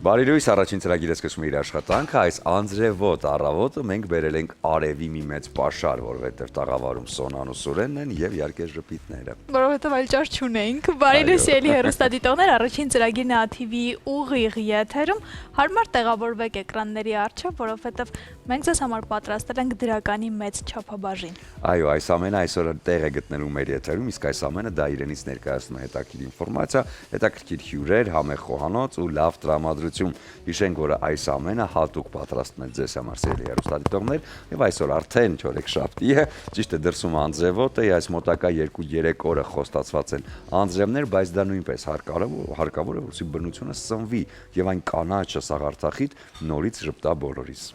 Բարի լույս, առաջին ծրագիրը սկսում է իր աշխատանքը, այս անձրևոտ առավոտը մենք բերել ենք արևի մի մեծ պաշար, որովհետև տաղավարում Սոնան ու Սուրենն են եւ իհարկե ժպիտները։ Որովհետև այլ ճար չունենք։ Բարի լույս, ելի հեռուստադիտողներ, առաջին ծրագիրն է ATV ուղիղ եթերում, հարմար տեղավորվեք էկրանների առջև, որովհետև մենք ձեզ համար պատրաստել ենք դրականի մեծ չափաբաժին։ Այո, այս ամենը այսօր տեղ է գտնելու մեր եթերում, իսկ այս ամենը դա իրենից ներկայացնում է հետաքրքիր ինֆորմացիա, հետաքրքիր հյուրեր, համեղ խոհանոց ու լավ տրամադրություն։ Հիշենք, որ այս ամենը հատուկ պատրաստում է ձեզ համար սիրելի հեռուստադիտողներ, եւ այսօր արդեն չորեքշաբթի է, ճիշտ է դրսում անձրևոտ է, այս մոտակա 2-3 օրը խոստացված են անձրևներ, բայց դա նույնպես հարկավոր է, որպեսզի բնությունը սնվի եւ այն կանաչը սաղարթախիտ նորից ժպտա բոլորիս։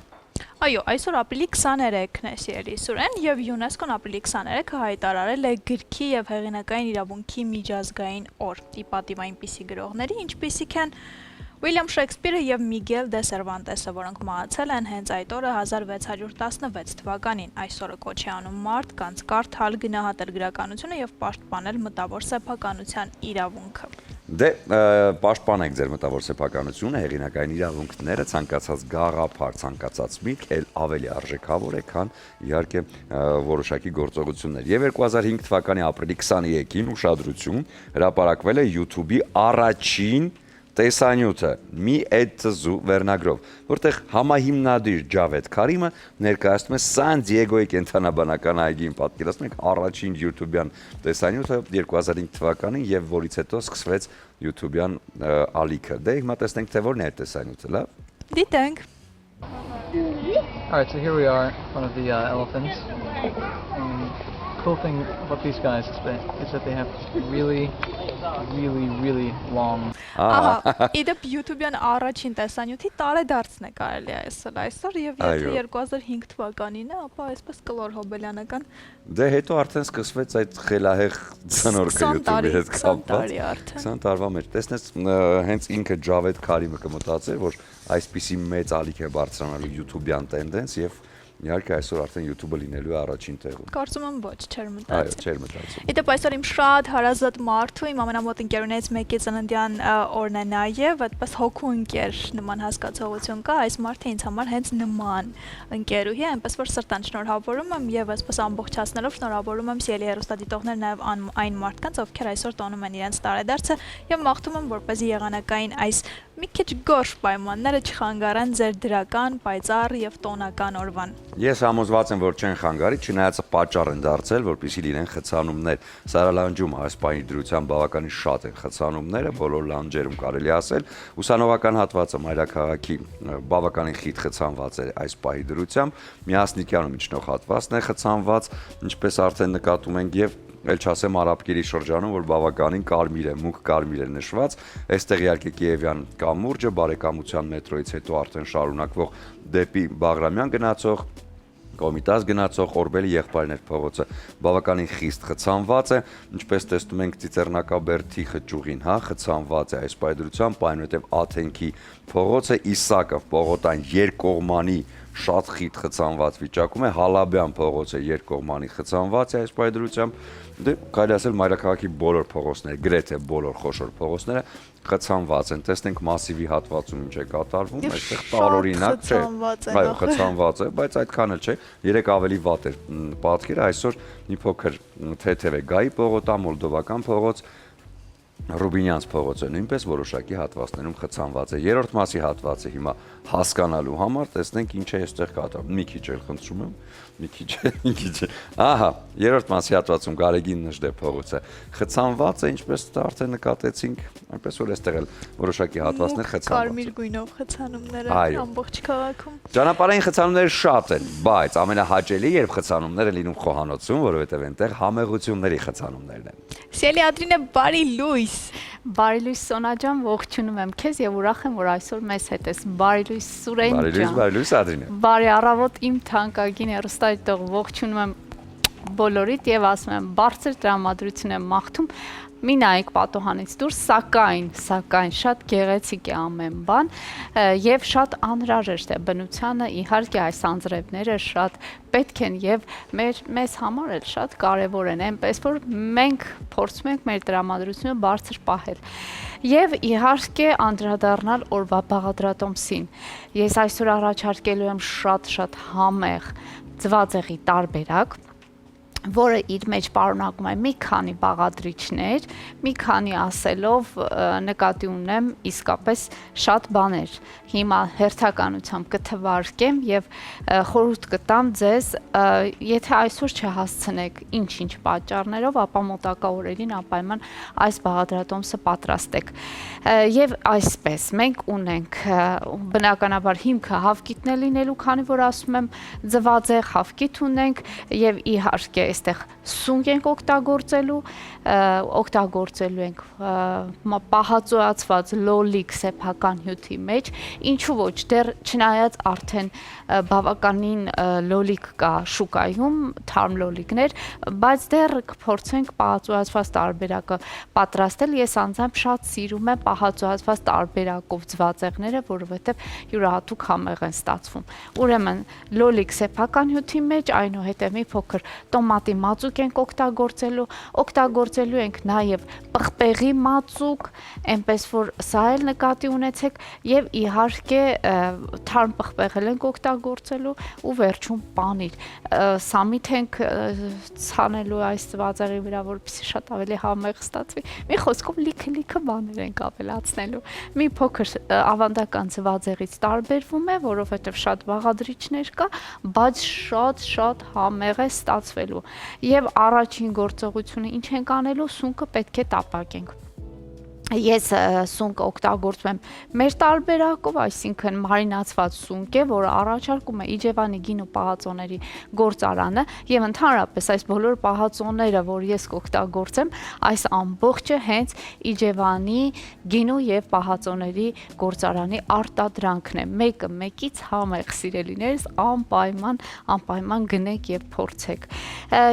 Այո, այսօր ապրիլի 23-ն է, սիրելի Սուրեն, եւ ՅՈՒՆԵՍԿՕ-ն ապրիլի 23-ը հայտարարել է գրքի եւ հեղինակային իրավունքի միջազգային օր։ Ի պատիվ այնպիսի գրողների, ինչպիսիք են Ուիլյամ Շեքսպիրը եւ Միգել դե Սերվանտեսը, որոնք մահացել են հենց այդ օրը 1616 թվականին։ Այս օրը կոչ է անում մարդ կանց կարդալ, գնահատել գրականությունը եւ պաշտպանել մտավոր սեփականության իրավունքը։ Դե պաշտպանեք ձեր մտավոր սեփականությունը, հեղինակային իրավունքները, ցանկացած գաղափար, ցանկացած միտք էլ ավելի արժեքավոր է, քան իհարկե որոշակի գործողություններ։ Եվ 2005 թվականի ապրիլի 23-ին ուշադրություն հրապարակվել է YouTube-ի առաջին տեսանյութը մի էտզու վերնագրով, որտեղ համահիմնադիր Ջավեդ Քարիմը ներկայացնում է Սան Դիեգոյի կենտրոնաբանական այգին, պատկերացնում եք առաջին YouTube-յան տեսանյութը 2005 թվականին եւ որից հետո սկսվեց YouTube-յան ալիքը։ Դե հիմա տեսնենք թե որն է այդ տեսանյութը, լավ։ Դիտենք։ Alright, so here we are in front of the elephants. Cool thing about these guys is that they have really long. Ահա, իդեպ YouTube-յան առաջին տեսանյութի տարեդարձն է կարելի այսօր եւ եթե 2005 թվականին է, ապա այսպես կլոր հոբելյանական։ Դե հետո արդեն սկսվեց այդ խելահեղ ցնորքը YouTube-ի հետ կապված։ 20 տարվա մեջ։ Տեսնես հենց ինքը Ջավեդ Քարիմը կմտածեր, որ այսպիսի մեծ ալիք է բարձրանալու YouTube-յան տենդենս եւ իհարկե այսօր արդեն YouTube-ը լինելու է առաջին տեղում։ Կարծում եմ ոչ, չէր մտածել։ Այո, չէր մտածել։ Իդեպ այսօր իմ շատ հարազատ մարդու, իմ ամենամոտ ընկերուներից մեկի ծննդյան օրն է նաև, այդպես հոգու ընկեր նման հասկացողություն կա, այս մարդը ինձ համար հենց նման ընկերուհի է, այնպես որ սրտան շնորհավորում եմ եւ այսպես ամբողջացնելով շնորհավորում եմ սիրելի հեռուստադիտողներ նաև այն մարդկանց, ովքեր այսօր տոնում են իրենց տարեդարձը եւ մաղթում եմ, որպեսզի եղանակային այս մի քիչ գորշ պայմանները չխանգարեն ձեր դրական, պայծառ եւ տոնական օրվան։ Ես համոզված եմ, որ չեն խանգարի, չնայած պատճառ են դարձել, որպեսզի լինեն խցանումներ։ Սարալանջում այս պահի դրությամբ բավականին շատ են խցանումները, բոլոր լանջերում կարելի ասել։ Ուսանողական հատվածը մայրաքաղաքի բավականին խիտ խցանված է այս պահի դրությամբ, Միասնիկյանում իջնող հատվածն է խցանված, ինչպես արդեն նկատում ենք եւ Էլ չասեմ Արաբկիրի շրջանում, որ բավականին կարմիր է, մուգ կարմիր է նշված, այստեղ իհարկե Կիևյան կամուրջը, բարեկամության մետրոյից հետո արդեն շարունակվող դեպի Բաղրամյան գնացող, Կոմիտաս գնացող Օրբելի եղբայրներ փողոցը բավականին խիստ խցանված է, ինչպես տեսնում ենք Ծիծեռնակաբերդի խճուղին, խցանված է այս պայդրությամբ, այնուհետև Աթենքի փողոցը Իսակով պողոտան երկկողմանի շատ խիտ խցանված վիճակում է, Հալաբյան փողոցը երկկողմանի խցանված է այս պայդրությամբ, դե կարելի ասել մայրաքաղաքի բոլոր փողոցները, գրեթե բոլոր խոշոր փողոցները խցանված են, տեսնենք Մասիվի հատվածում ինչ է կատարվում, այստեղ տարօրինակ չէ, այո, խցանված է, բայց այդքան էլ չէ, երեք ավելի վատ էր պատկերը, այսօր մի փոքր թեթև է Գայի պողոտա, Մոլդովական փողոց, Ռուբինյանց փողոցը նույնպես որոշակի հատվածներում խցանված է։ Երրորդ մասի հատվածը հիմա հասկանալու համար տեսնենք ինչ է այստեղ կատարվում։ Մի քիչ էլ խնդրում եմ, մի քիչ։ Ահա, երրորդ մասի հատվածում Գարեգին Նժդե փողոցը խցանված է, ինչպես արդեն նկատեցինք, այնպես որ այստեղ էլ որոշակի հատվածներ խցանված են։ Կարմիր գույնով խցանումները ամբողջ քաղաքում։ Ճանապարհային խցանումները շատ են, բայց ամենահաճելի երբ խցանումները լինում խոհանոցում, որովհետև այնտեղ համեղությունների խցանումներն են։ Սիրելի Ադրինե, բարի լույս։ Բարի լույս Սոնա ջան, ողջունում եմ քեզ եւ ուրախ եմ, որ այսօր մեզ հետ ես։ Բարի լույս Սուրեն ջան։ Բարի լույս Ադրինե։ Բարի առավոտ իմ թանկագին հեռուստադիտող, ողջունում եմ բոլորիդ եւ ասում եմ բարձր տրամադրություն եմ մաղթում մի նայեք պատոհանից դուրս, սակայն շատ գեղեցիկ է ամեն բան եւ շատ անհրաժեշտ է բնությանը, իհարկե այս անձրևները շատ պետք են եւ մեզ համար էլ շատ կարեւոր են, այնպես որ մենք փորձում ենք մեր տրամադրությունը բարձր պահել։ Եվ իհարկե անդրադառնալ օրվա բաղադրատոմսին։ Ես այսօր առաջարկելու եմ շատ համեղ ձվածեղի տարբերակ, որը իր մեջ պարունակում է մի քանի բաղադրիչներ, մի քանի ասելով նկատի ունեմ իսկապես շատ բաներ։ Հիմա հերթականությամբ կթվարկեմ եւ խորհուրդ կտամ ձեզ, եթե այսօր չհասցնեք ինչ-ինչ պատճառներով, ապա մոտակա օրերին անպայման այս բաղադրատոմսը պատրաստեք։ Եվ այսպես մենք ունենք բնականաբար հիմքը հավկիթն է լինելու, քանի որ ասում եմ ձվածեղ հավկիթ ունենք եւ իհարկե այստեղ սունկ ենք օգտագործելու ենք պահածոացված լոլիկ սեփական հյութի մեջ, ինչու ոչ, դեռ չնայած արդեն բավականին լոլիկ կա շուկայում, թարմ լոլիկներ, բայց դեռ կփորձենք պահածոացված տարբերակը պատրաստել։ Ես անձամբ շատ սիրում եմ պահածոացված տարբերակով ձվածեղները, որովհետև յուրահատուկ համեղ են ստացվում։ Ուրեմն լոլիկ սեփական հյութի մեջ, այնուհետև մի փոքր տոմատի մածուկ ենք օգտագործելու ենք նաև պղպեղի մածուկ, այնպես որ սա էլ նկատի ունեցեք եւ իհարկե թարմ պղպեղել ենք օգտագործելու ու վերջում պանիր։ Սամիթ ենք ցանելու այս ձվածեղի վրա, որպեսզի շատ ավելի համեղ ստացվի։ Մի խոսքով լիքը բաներ ենք ավելացնելու։ Մի փոքր ավանդական ձվածեղից տարբերվում է, որովհետեւ շատ բաղադրիչներ կա, բայց շատ համեղ է ստացվելու։ Եվ առաջին գործողությունը ինչ ենք անելու, սունկը պետք է տապակենք։ Ես սունկը օգտագործում եմ մեր տարբերակով, այսինքն մարինացված սունկ է, որը առաջարկում է Իջևանի գինու պահածոների գործարանը եւ ընդհանրապես այս բոլոր պահածոները, որ ես կօգտագործեմ, այս ամբողջը հենց Իջևանի գինու եւ պահածոների գործարանի արտադրանքն է։ Մեկը մեկից համեղ սիրելիներս անպայման գնեք եւ փորձեք։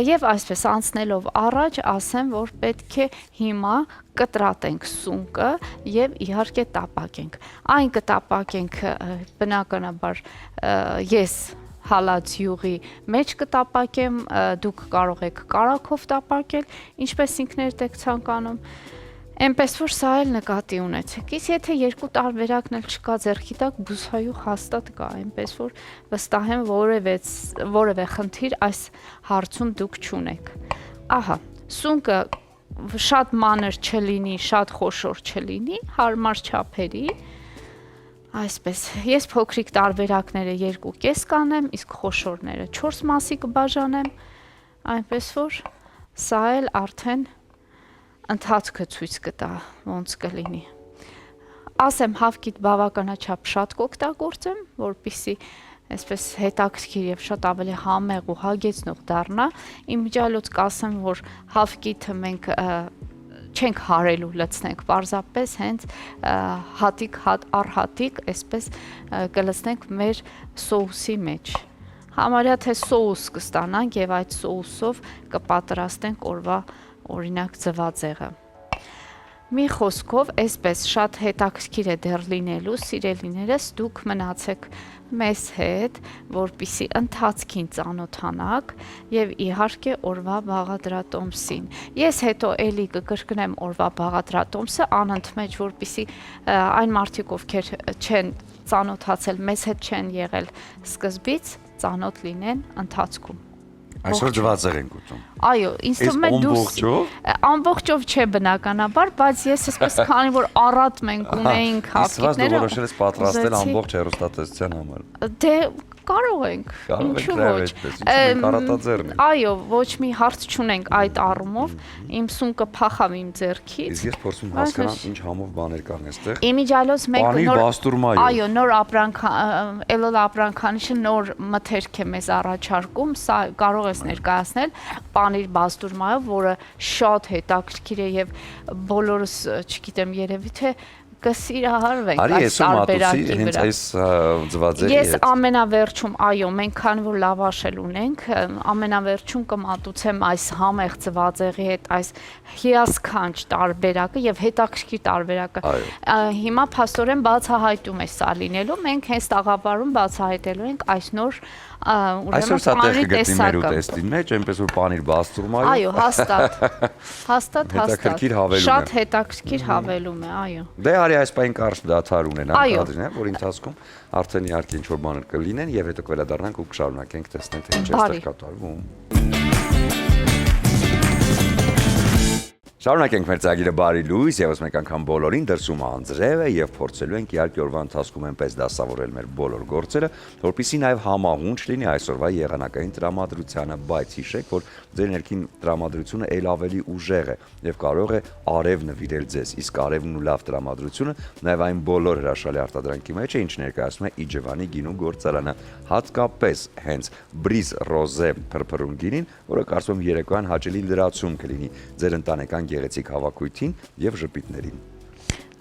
Եվ այսպես անցնելով առաջ ասեմ, որ պետք է հիմա կտրատենք սունկը եւ իհարկե տապակենք։ Այն կտապակենք բնականաբար ես հալած յուղի մեջ կտապակեմ, դուք կարող եք կարագով տապակել, ինչպես ինքներդ եք ցանկանում։ Այնպես որ սա էլ նկատի ունեցեք։ Իսկ եթե երկու տարբերակն էլ չկա ձեռքի տակ, բուսայուղ հաստատ կա, այնպես որ վստահ եմ որևէ խնդիր այս հարցում դուք չունեք։ Ահա, սունկը շատ մանր չլինի, շատ խոշոր չլինի, հարմար չափերի, այսպես, ես փոքրիկ տարբերակները 2.5 կանեմ, իսկ խոշորները 4 մասի կբաժանեմ, այնպես որ սա էլ արդեն ընթացքը ցույց կտա ոնց կլինի։ Ասեմ հավկիթ բավականաչափ շատ կօգտագործեմ, որպեսզի այսպես հետաքրքիր եւ շատ ավելի համեղ ու հագեցնող դառնա։ Իմիջիալոց կասեմ, որ հավկիթը մենք չենք հարելու լցնենք, պարզապես հենց հատիկ առ հատիկ, այսպես կլցնենք մեր սոուսի մեջ։ Համարյա թե սոուս կստանանք եւ այդ սոուսով կպատրաստենք օրվա օրինակ ձվածեղը։ Մի խոսքով, այսպես շատ հետաքրքիր է դեռ լինելու, սիրելիներս, դուք մնացեք մեզ հետ, որպեսզի ընթացքին ծանոթանաք եւ իհարկե օրվա բաղադրատոմսին։ Ես հետո էլի կկրկնեմ օրվա բաղադրատոմսը անընդմեջ, որպեսզի այն մարդիկ, ովքեր չեն ծանոթացել, մեզ հետ չեն եղել սկզբից, ծանոթ լինեն ընթացքում։ Այսօր ձվածեղ ենք ուտում։ Այո, ինձ թվում է դուրս ամբողջով չէ բնականաբար, բայց ես այսպես քանի որ առատ մենք ունեինք հավկիթները, որոշել ես պատրաստել ամբողջ հեռուստատեսության համար։ Դե կարող ենք, ինչու ոչ։ Այո, ոչ մի հարց չունենք այդ առումով, իմ սունկը փախավ իմ ձեռքից։ Իսկ ես փորձում հասկանամ ինչ համով բաներ կան այստեղ։ Իմիջիալոց մենք նոր բաստուրմայով։ Այո, նոր Էլոլ Ապրանքանիշը նոր մթերք է մեզ առաջարկում, սա կարող ես ներկայացնել պանիր բաստուրմայով, որը շատ հետաքրքիր է եւ բոլորս, չգիտեմ, երևի թե կսիրահարվենք Արի այս ես ու մատուցի տարբերակի հենց վրա։ այս ձվածերի Ես հետ։ ամենավերջում, այո, մենք քանի որ լավաշել ունենք, ամենավերջում կմատուցեմ այս համեղ ծվածեղի հետ այս հիասքանչ տարբերակը եւ հետաքրքիր տարբերակը։ Հիմա փաստորեն բացահայտում է սա լինելու, մենք հենց տաղավարում բացահայտելու ենք այս նոր Այսօր սա տեղ կգտնի մեր ուտեստին մեջ, այնպես որ պանիր բաստուրմայով։ Այո, հաստատ։ Հետաքրքիր հավելում է։ Շատ հետաքրքիր հավելում է, այո։ Դե արի այս պայն կարճ դադար ունենանք Այո։ Ադրինե, որ ընթացքում արդեն իհարկե ինչ-որ բաներ կլինեն եւ հետո կվերադառնանք ու կշարունակենք տեսնել թե ինչ է Բարի։ ստեղ կատարվում։ Շարունակենք մեր ծրագիրը բարի լույս, եւս մեկ անգամ բոլորին դրսում անձրև է եւ փորձելու ենք իհարկե օրվա ընթացքում այնպես դասավորել մեր բոլոր գործերը, որպեսզի նաեւ համահունչ լինի այսօրվա եղանակային տրամադրությանը, բայց հիշեք, որ ձեր ներքին տրամադրությունը ել ավելի ուժեղ է եւ կարող է արև նվիրել ձեզ, իսկ արևն ու լավ տրամադրությունը նաեւ այն բոլոր հրաշալի արտադրանքի մեջ է, ինչ ներկայացնում է Իջևանի գինու գործարանը, հատկապես հենց Breeze Rose փրփրուն գինին, որը կարծում եմ երեկոյան հաճելի լրացում կլինի ձեր ընտանեկան գեղեցիկ հավաքույթին եւ ժպիտներին։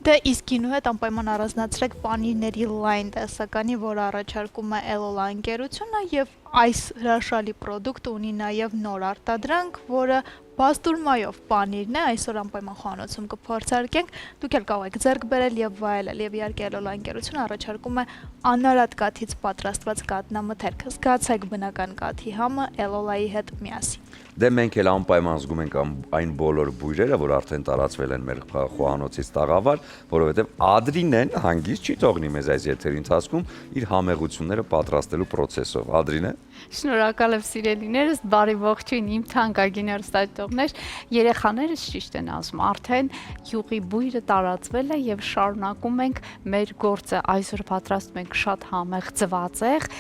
Դե իսկ գինու հետ անպայման առանձնացրեք պանիրների լայն տեսականի, որ առաջարկում է Elola ընկերությունը եւ այս հրաշալի պրոդուկտը ունի նաեւ նոր արտադրանք, որը բաստուրմայով պանիրն է, այսօր անպայման խանութում կփորձարկենք, դուք էլ կարող եք ձեռք բերել եւ վայելել եւ իհարկե Elola ընկերությունը առաջարկում է անարատ կաթից պատրաստված կատնամթերք։ Զգացեք բնական կաթի համը Elola-ի հետ միասին։ Դե մենք էլ անպայման զգում ենք այն բոլոր բույրերը, որ արդեն տարածվել են մեր խոհանոցից տաղավար, որովհետև Ադրինեն հանգիստ չի թողնի մեզ այս եթերի ընթացքում իր համեղությունները պատրաստելու process-ով։ Ադրինե։ Շնորհակալ եմ սիրելիներս, բարի ողջույն իմ թանկագին հեռուստադիտողներ, երեխաներս ճիշտ են ասում, արդեն յուղի բույրը տարածվել է եւ շարունակում ենք մեր գործը, այսօր պատրաստում ենք շատ համեղ ձվածեղ,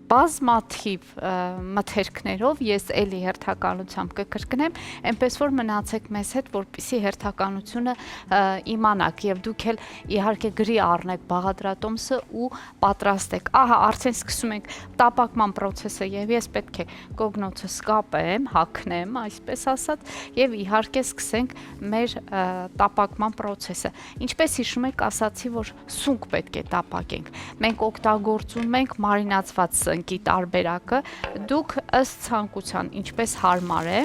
բազմաթիվ մթերքներով ես էլի հերթականությամբ կկրկնեմ, այնպես որ մնացեք մեզ հետ, որպեսզի հերթականությունը իմանաք եւ դուք էլ իհարկե գրի առնեք բաղադրատոմսը ու պատրաստեք։ Ահա, արդեն սկսում ենք տապակման process-ը եւ ես պետք է կոգնոցը սկապեմ, հագնեմ, այսպես ասած, եւ իհարկե սկսենք մեր տապակման process-ը։ Ինչպես հիշում եք, ասացի, որ սունկ պետք է տապակենք։ Մենք օգտագործում ենք մարինացված ընկի տարբերակը, դուք ըստ ցանկության, ինչպես հարմար է։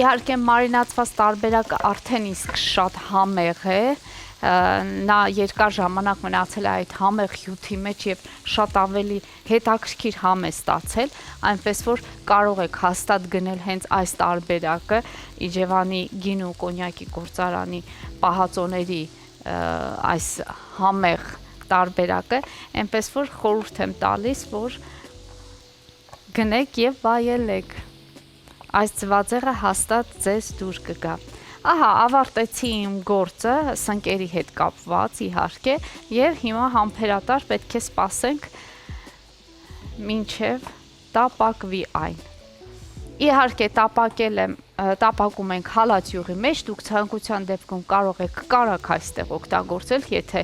Իհարկե մարինացված տարբերակը արդեն իսկ շատ համեղ է, նա երկար ժամանակ մնացել է այդ համեղ հյութի մեջ եւ շատ ավելի հետաքրքիր համ է ստացել, այնպես որ կարող եք հաստատ գնել հենց այս տարբերակը Իջևանի գինու կոնյակի գործարանի պահածոների այս համեղ տարբերակը, այնպես որ խորհուրդ եմ տալիս, որ գնեք եւ վայելեք։ Այս ձվածեղը հաստատ ձեզ դուր կգա։ Ահա, ավարտեցի իմ գործը, սնկերի հետ կապված իհարկե, եւ հիմա համբերատար պետք է սպասենք մինչև տապակվի այն։ Իհարկե տապակում ենք հալած յուղի մեջ, դուք ցանկության դեպքում կարող եք կարակ այստեղ օգտագործել, եթե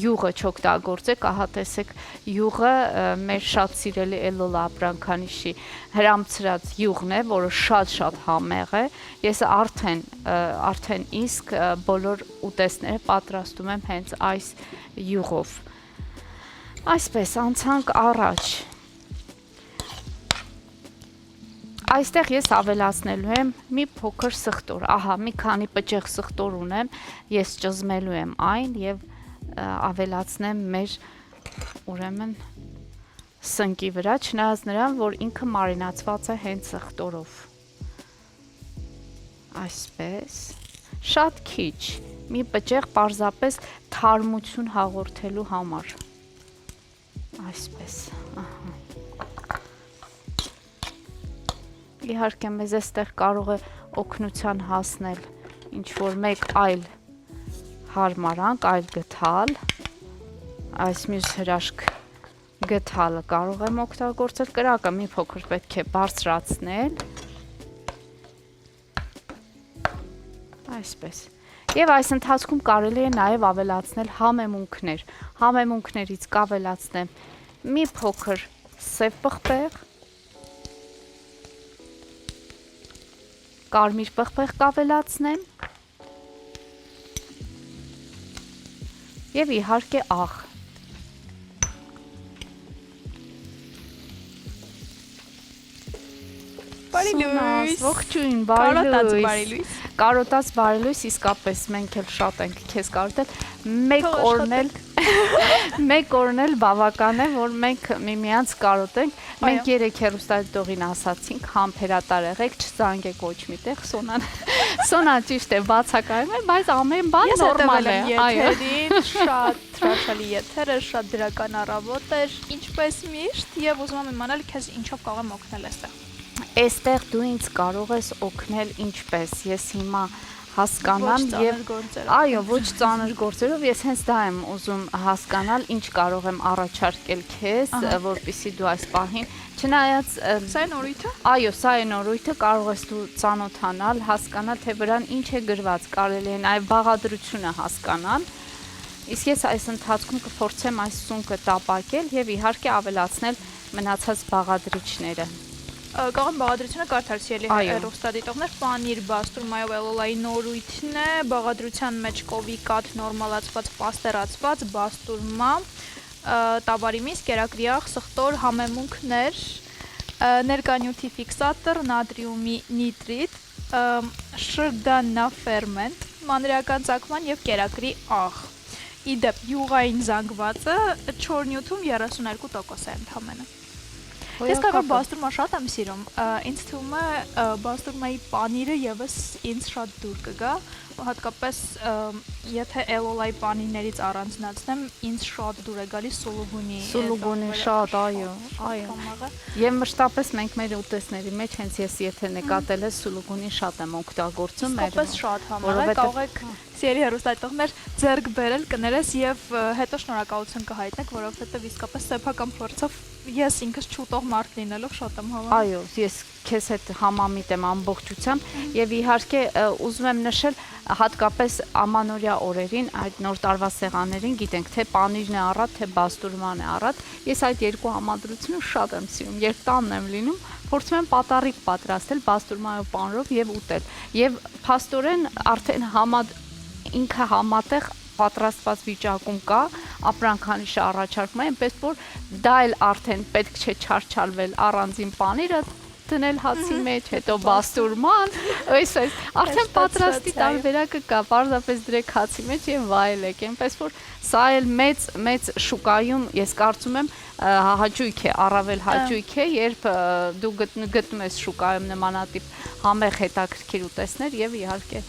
յուղը չօգտագործեք, ահա տեսեք յուղը մեր շատ սիրելի Elola ապրանքանիշի հրամցրած յուղն է, որը շատ համեղ է։ Ես արդեն իսկ բոլոր ուտեստները պատրաստում եմ հենց այս յուղով։ Այսպես անցանք առաջ։ Այստեղ ես ավելացնելու եմ մի փոքր սխտոր, ահա մի քանի պճեղ սխտոր ունեմ, ես ճզմելու եմ այն եւ ավելացնեմ մեր ուրեմն սնկի վրա, չնայած նրան, որ ինքը մարինացված է հենց սխտորով։ Այսպես, շատ քիչ, մի պճեղ պարզապես թարմություն հաղորդելու համար։ Այսպես, ահա։ Իհարկե մեզ այստեղ կարող է օգնության հասնել ինչ-որ մեկ այլ հարմարանք, այլ գթալ, այս մյուս հրաշք գթալը կարող եմ օգտագործել, կրակը մի փոքր պետք է բարձրացնել, այսպես, եւ այս ընթացքում կարելի է նաեւ ավելացնել համեմունքներ, համեմունքներից կավելացնեմ մի փոքր սև պղպեղ, կարմիր պղպեղ կավելացնեմ եւ իհարկե աղ։ Բարի լույս։ Ողջույն, Կարոտած բարի բարի լույս։ լույս։ Կարոտած բարի լույս, իսկապես մենք էլ շատ ենք քեզ կարոտել։ Մեկ Թող օրն էլ մեկ օրն էլ բավական է, որ մենք միմյանց կարոտենք։ Մենք երեք հեռուստադիտողին ասացինք, համբերատար եղեք, չզանգեք ոչ միտեղ, Սոնա ճիշտ է, բացակայում է, բայց ամեն բան նորմալ է։ Եթերին շատ հրաշալի եթերը, շատ դրական առավոտ էր, ինչպես միշտ, եւ ուզում եմ իմանալ քեզ ինչով կարող եմ օգնել այստեղ։ Այստեղ դու ինձ կարող ես օգնել ինչպես։ Ես հիմա հասկանամ եւ այո, ոչ ծանր գործերով, ես հենց դա եմ ուզում հասկանալ, ինչ կարող եմ առաջարկել քեզ, որպեսզի դու այս պահին, չնայած սա է նորույթը։ Այո, սա է նորույթը, կարող ես դու ծանոթանալ, հասկանալ, թե վրան ինչ է գրված, կարելի է նաեւ բաղադրությունը հասկանալ։ Իսկ ես այս ընթացքում կփորձեմ այս սունկը տապակել եւ իհարկե ավելացնել մնացած բաղադրիչները։ Կարող եմ բաղադրությունը կարդալ սիրելի հեռուստադիտողներ, պանիր, բաստուրմայով էլոլայի նորույթն է, բաղադրության մեջ կովի կաթ, նորմալացված, պաստերացված, բաստուրմա, տավարի միս, կերակրի աղ, սխտոր, համեմունքներ, ներկանյութի ֆիքսատոր, նատրիումի նիտրիտ, շրդանաֆերմենտ, մանրեական ծագման եւ կերակրի աղ։ Իդեպ յուղային զանգվածը 4 նյութում 32% է ընդհանրապես։ Ես կարող բաստուրմա շատ եմ սիրում, ինձ թվում է բաստուրմայի պանիրը եւս ինձ շատ դուր կգա, հատկապես եթե էլոլայի պանիրներից առանձնացնեմ, ինձ շատ դուր է գալիս սուլուգունի շատ, այո։ Եվ մշտապես մենք մեր ուտեստների մեջ հենց ես եթե նկատել ես սուլուգունի շատ եմ օգտագործում, իսկապես շատ համեղ է, կարող եք սիրելի հեռուստադիտողներ ձեռք բերել, կներես եւ հետո շնորհակալություն կհայտնեք, որովհետեւ իսկապես սեփական փորձով ես ինքս չուտող մարդ լինելով շատ եմ հավանում։ Այո, ես քեզ հետ համամիտ եմ ամբողջությամբ եւ իհարկե ուզում եմ նշել հատկապես ամանորյա օրերին այդ նոր տարվա սեղաններին գիտենք թե պանիրն է առատ, թե բաստուրման է առատ։ Ես այդ երկու համադրությունը շատ եմ սիրում, երբ տանն եմ լինում, փորձում եմ պատարիկ պատրաստել բաստուրմայով պանրով եւ ուտել։ Եվ փաստորեն արդեն ինքը համատեղ պատրաստված վիճակում կա, ապրանքանիշը առաջարկում է, այնպես որ դա էլ արդեն պետք չէ չարչարվել առանձին պանիրը դնել հացի մեջ, հետո բաստուրման, այսպես արդեն պատրաստի տարբերակը կա, պարզապես դրեք հացի մեջ եւ վայելեք, այնպես որ սա էլ մեծ շուկայում ես կարծում եմ հաճույք է, առավել հաճույք է, երբ դու գտնում ես շուկայում նմանատիպ համեղ հետաքրքիր ուտեստներ եւ իհարկե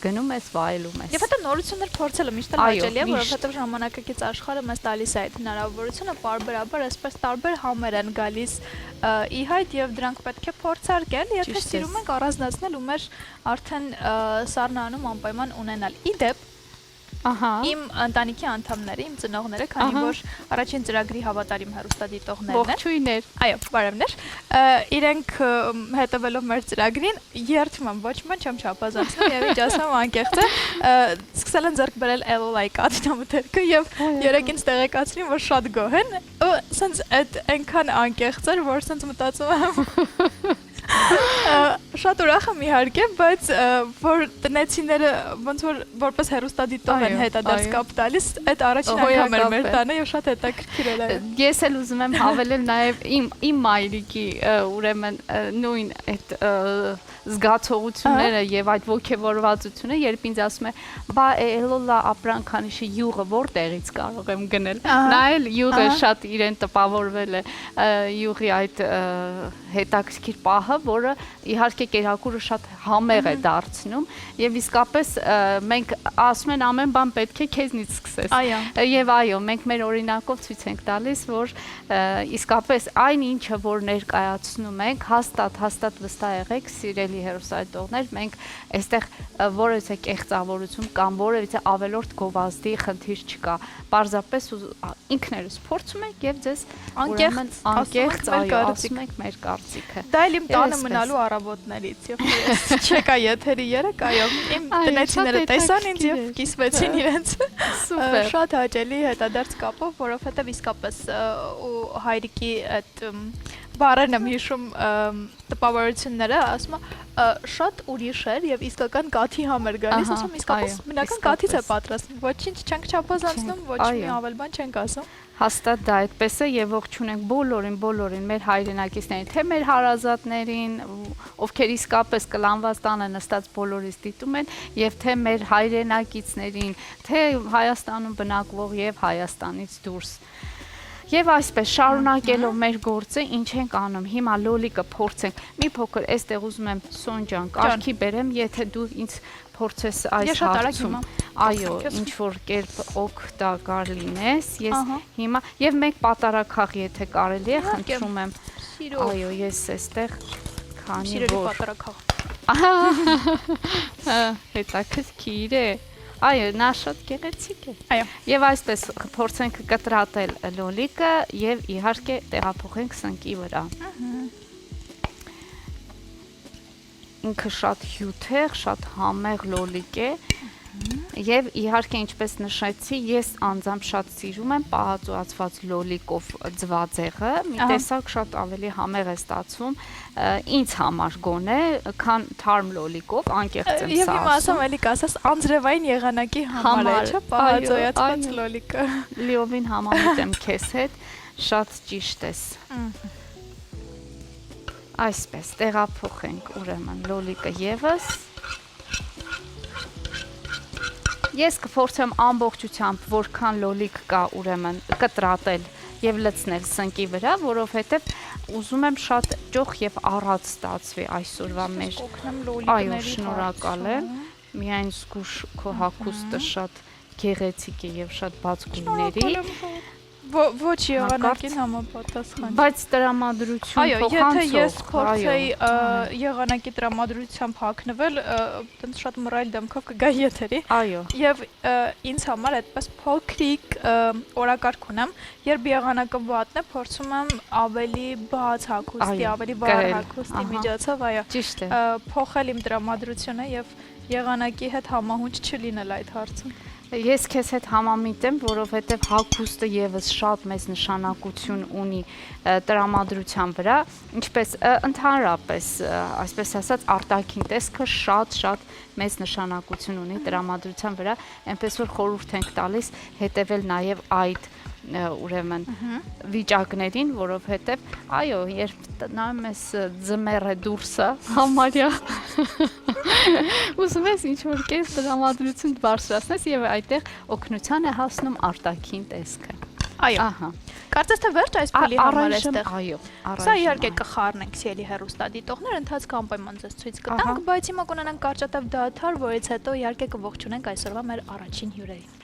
գնում ես վայելում ես։ Եվ հետո նորություններ փորձելը միշտ էլ հաճելի է, որովհետև ժամանակակից աշխարհը մեզ տալիս է այդ հնարավորությունը, պարբերաբար այսպես տարբեր համեր են գալիս ի հայտ եւ դրանք պետք է փորձարկել, եթե սիրում ենք առանձնացնել ու մեր արդեն սառնանում անպայման ունենալ։ Իդեպ իմ ընտանիքի անդամները, իմ ծնողները, քանի որ առաջին ծրագրի հավատարիմ հեռուստադիտողներն են։ Ողջույններ։ Այո, բարևներ։ Իրենք հետևելով մեր ծրագրին երթում են, ոչ մի չեմ չափազանցնում եւ ինչ ասեմ անկեղծ է, սկսել են ձեռք բերել էլոլայի կաթնամթերքը եւ երեք ինձ տեղեկացրին, որ շատ գոհ են։ Ու սենց այդ այնքան անկեղծ էր, որ սենց մտածում եմ շատ ուրախ եմ իհարկե, բայց որ տնեցիները ոնց որ որպես հեռուստադիտող են հետադարձ կապ տալիս, այդ առաջին անգամ էր մեր տանը եւ շատ հետաքրքիր էր։ Ես էլ ուզում եմ հավելել նաեւ իմ մայրիկի ուրեմն նույն այդ զգացողությունները եւ այդ ոգեվորվածությունը, երբ ինձ ասում է, բա էլոլա ապրանքանիշի յուղը որտեղից կարող եմ գնել։ Նա էլ յուղը շատ իրեն տպավորվել է յուղի այդ հետաքրքիր պահը, որը իհարկե կերակուրը շատ համեղ է դարձնում եւ իսկապես մենք ասում են ամեն բան պետք է քեզնից սկսես։ Եվ այո, մենք մեր օրինակով ցույց ենք տալիս, որ իսկապես այն ինչը որ ներկայացնում ենք, հաստատ վստահ եղեք, սիրելի հեռուստադիտողներ, մենք այստեղ որևէ կեղծավորություն կամ որևէ ավելորդ գովազդի խնդիր չկա։ Պարզապես ինքներս փորձում ենք եւ ձեզ անկեղծ ասում ենք մեր կարծիքը։ Դա էլ իմ տանը մնալու առավոտներից եւ չեկա եթերի երեք, այո, իմ տնեցիները տեսան ինձ եւ կիսվեցին իրենց շատ հաճելի հետադարձ կապով, որովհետեւ իսկապես ու հայրիկի այդ բառերն եմ հիշում տպավորությունները, ասում շատ ուրիշ էր եւ իսկական կաթի համեր գալիս, ասում իսկապես բնական կաթից է պատրաստվում, ոչինչ չենք չափազանցնում, ոչ մի ավել բան չենք ասում։ Հաստատ դա այդպես է եւ ողջունենք բոլորին մեր հայրենակիցներին, թե մեր հարազատներին, ովքեր իսկապես կլանված տանը նստած բոլորից դիտում են, եւ թե մեր հայրենակիցներին, թե Հայաստանում բնակվող եւ Հայաստանից դուրս։ Եվ այսպես շարունակելով մեր գործը, ինչ ենք անում, հիմա լոլիկը փորձենք, մի փոքր այստեղ ուզում եմ Սոնջան կարգի բերեմ, եթե դու ինձ փորձես այս հարցում, այո, ինչ որ կերպ օգտակար լինես, ես հիմա եւ մեկ պատարակախ եթե կարելի է, խնդրում եմ, այո, ես այստեղ քանի որ հետաքրքիր է։ Այո, նա շատ գեղեցիկ է։ Այո։ Եվ այսպես փորձենք կտրատել լոլիկը եւ իհարկե տեղափոխենք սնկի վրա։ Ինքը շատ հյութեղ, շատ համեղ լոլիկ է։ Եվ իհարկե ինչպես նշեցի, ես անձամբ շատ սիրում եմ պահածոացված լոլիկով ձվածեղը, մի տեսակ շատ ավելի համեղ է ստացվում ինձ համար գոնե, քան թարմ լոլիկով, անկեղծ եմ սա ասում։ Եվ հիմա ասում էլի կասես անձրևային եղանակի համար է, չէ՞, պահածոյացված լոլիկը։ Լիովին համամիտ եմ քեզ հետ, շատ ճիշտ ես։ Այսպես տեղափոխենք ուրեմն լոլիկը եւս։ Ես կփորձեմ ամբողջությամբ որքան լոլիկ կա ուրեմն կտրատել եւ լցնել սնկի վրա, որովհետեւ ուզում եմ շատ ջոխ եւ առատ ստացվի այսօրվա մեր։ Այո, շնորհակալ եմ։ Միայն զգուշ քո հագուստը շատ գեղեցիկ է եւ շատ բաց գույների։ Ոչ եղանակին համապատասխան։ Բայց տրամադրություն փոխանցող։ Այո, եթե ես փորձեի եղանակի տրամադրությամբ հագնվել, այդպես շատ մռայլ դեմքով կգա եթերի։ Այո։ Եվ ինձ համար այդպես փոքրիկ օրակարգ ունեմ, երբ եղանակը վատն է, փորձում եմ ավելի բաց հագուստի, ավելի բար հագուստի միջոցով, այո։ Ճիշտ է։ Փոխել իմ տրամադրությունը եւ եղանակի հետ համահունչ չլինել այդ հարցում։ Ես քեզ հետ համամիտ եմ, որովհետև հագուստը եւս շատ մեծ նշանակություն ունի տրամադրության վրա, ինչպես ընդհանրապես, այսպես ասած, արտաքին տեսքը շատ մեծ նշանակություն ունի տրամադրության վրա, այնպես որ խորհուրդ ենք տալիս հետևել նաեւ այդ ուրեմն վիճակներին, որովհետև այո, երբ նայում ես ձմեռը դուրսը, համարյա ուզում ես ինչ-որ կես տրամադրություն բարձրացնես եւ այդտեղ օգնության է հասնում արտաքին տեսքը։ Այո։ Ահա։ Կարծես թե վերջ այս փուլի համար էստեղ։ Այո, Սա իհարկե կխառնենք սիելի հեռուստադիտողներ, ընթացքը անպայման ձեզ ցույց կտանք, բայց հիմա կունենանք կարճատև դադար, որից հետո իհարկե կողջունենք այսօրվա մեր առաջին հյուրերին։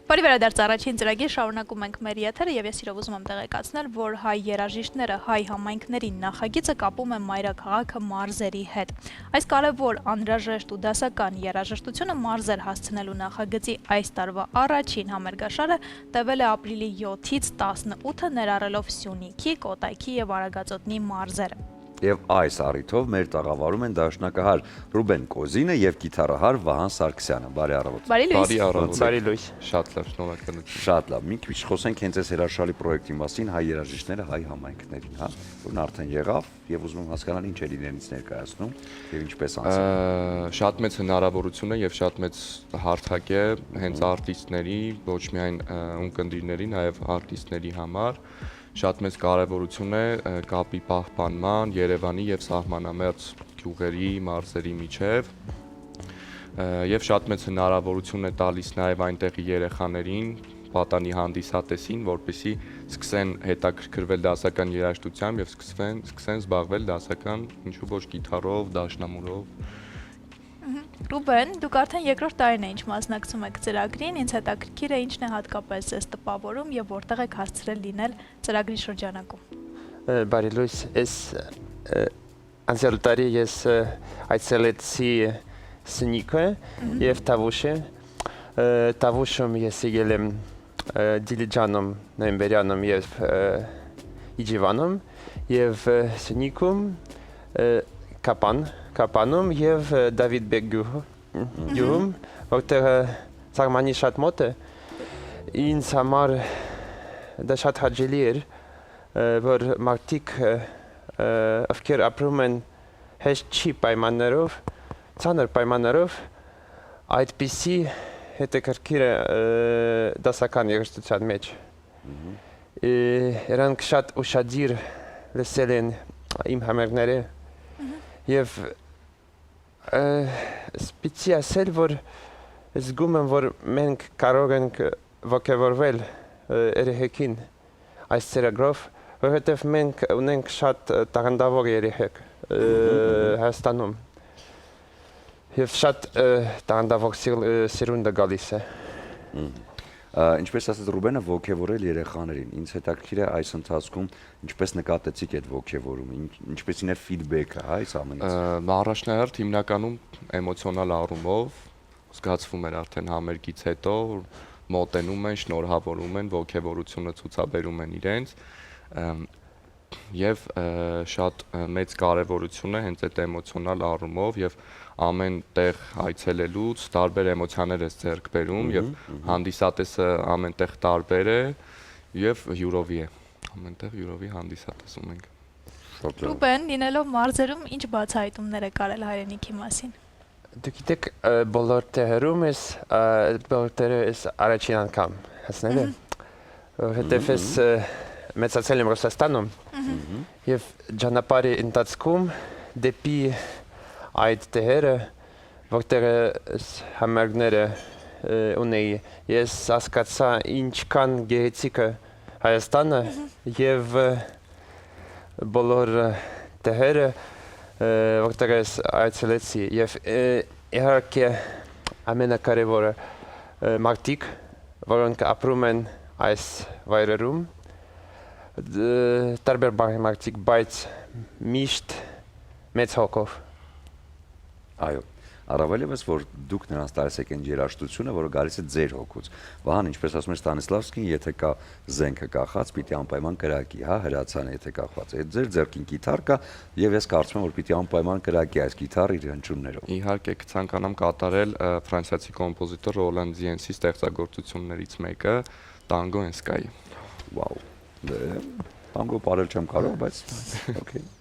Բարի վերադարձ առաջին ծրագիր շարունակում ենք մեր եթերը եւ ես իրոք ուզում եմ տեղեկացնել, որ հայ երաժիշտները հայ համայնքների նախագիծը կապում են մայրաքաղաքը մարզերի հետ։ Այս կարևոր անհրաժեշտ ու դասական երաժշտությունը մարզեր հասցնելու նախագծի այս տարվա առաջին համերգաշարը տևել է ապրիլի 7-ից 18-ը ներառելով Սյունիքի, Կոտայքի եւ Արագածոտնի մարզերը։ Եվ այս առիթով մեր տաղավարում են դաշնակահար Ռուբեն Կոզինը եւ գիտարահար Վահան Սարգսյանը։ Բարի առավոտ։ Բարի լույս։ Բարի լույս։ Շատ լավ, շնորհակալություն։ Շատ լավ։ Մի քիչ խոսենք հենց այս հրաշալի պրոյեկտի մասին, հայ երաժիշտները հայ համայնքներին, հա, որն արդեն եղավ եւ ուզում եմ հասկանալ ինչ է իրենից ներկայացնում եւ ինչպես անցնում։ Շատ մեծ հնարավորություն է եւ շատ մեծ հարթակ է հենց արտիստների, ոչ միայն ունկնդիրների, նաեւ արտիստների համար։ Շատ մեծ կարևորություն է կապի պահպանման Երևանի եւ սահմանամերձ գյուղերի, մարզերի միջև եւ շատ մեծ հնարավորություն է տալիս նաեւ այնտեղի երեխաներին, պատանի հանդիսատեսին, որպեսզի սկսեն հետաքրքրվել դասական երաժշտությամբ եւ սկսեն զբաղվել դասական, ինչու ոչ գիտարով, դաշնամուրով։ Ռուբեն, դուք արդեն երկրորդ տարին է ինչ մասնակցում եք ծրագրին, ինձ հետաքրքիր է ինչն է հատկապես ձեզ տպավորում եւ որտեղ եք հասցրել լինել ծրագրի շրջանակում։ Բարի լույս, ես անցյալ տարի ես այցելեցի Սյունիքը եւ Տավուշը։ Տավուշում ես եկել եմ Դիլիջանում, Նոյեմբերյանում եւ Իջևանում եւ Սյունիքում Կապանում եւ Դավիթբեկ գյուղում, որտեղ սահմանի շատ մոտ է, ինձ համար դա շատ հաճելի էր, որ մարդիկ ովքեր ապրում են հեշտ չի պայմաններով, ցաներ պայմաններով, այդպիսի հետաքրքիր դասական երաժշտության մեջ։ Իրանք շատ ուշադիր լսել են իմ համերգները եւ սպիցի ասել, որ զգում եմ, որ մենք կարող ենք ոգևորվել երեխեքին այս ծրագրով, որովհետև մենք ունենք շատ տաղանդավոր երեխեք Հայաստանում եւ շատ տաղանդավոր սիրունդը գալիս է։ Ինչպես ասաց Ռուբենը, ոգևորել երեխաներին։ Ինձ հետաքրքիր է այս ընթացքում ինչպես նկատեցիք այդ ոգևորումը, ինչպեսին է ֆիդբեքը, այս ամենից։ Առաջնահերթ հիմնականում էմոցիոնալ առումով զգացվում էր արդեն համերգից հետո մոտենում են, շնորհավորում են, ոգևորությունը ցուցաբերում են իրենց եւ շատ մեծ կարեւորություն է հենց այդ էմոցիոնալ առումով եւ ամեն տեղ այցելելուց տարբեր էմոցիաներ է ձեռք բերում եւ հանդիսատեսը ամենտեղ տարբեր է եւ յուրովի է ամենտեղ յուրովի հանդիսատեսում ենք։ Ռուբեն, լինելով մարզերում ինչ բացահայտումներ է կարել հայրենիքի մասին։ Դուք գիտեք, բոլոր տեղերում ես առաջին անգամ հասնել եմ, որովհետև ես մեծացել եմ Ռուսաստանում եւ ճանապարհի ընթացքում դեպի այդ տեղերը, որտեղ համերգները ունեի, ես հասկացա ինչքան գեղեցիկ է Հայաստանը եւ բոլոր տեղերը, որտեղ ես այցելեցի եւ իհարկե ամենակարևորը մարդիկ, որոնք ապրում են այս վայրերում, տարբեր մարդիկ, բայց միշտ մեծ հոգով։ Այո, առավել ևս որ դուք նրանց տալիս եք այն երաժշտությունը, որը գալիս է ձեր հոգուց։ Վահան, ինչպես ասում է Ստանիսլավսկին, եթե կա զենքը կախած, պիտի անպայման կրակի, հա, հրացանը եթե կախված է։ Ձեր ձեռքին գիտար կա, եւ ես կարծում եմ, որ պիտի անպայման կրակի այս գիտարը իր հնչյուններով։ Իհարկե կցանկանամ կատարել ֆրանսիացի կոմպոզիտոր Ռոլան Ձիենսի ստեղծագործություններից մեկը Tango en Sky։ Վաու։ Tango բարել չեմ կարող, բայց օքեյ։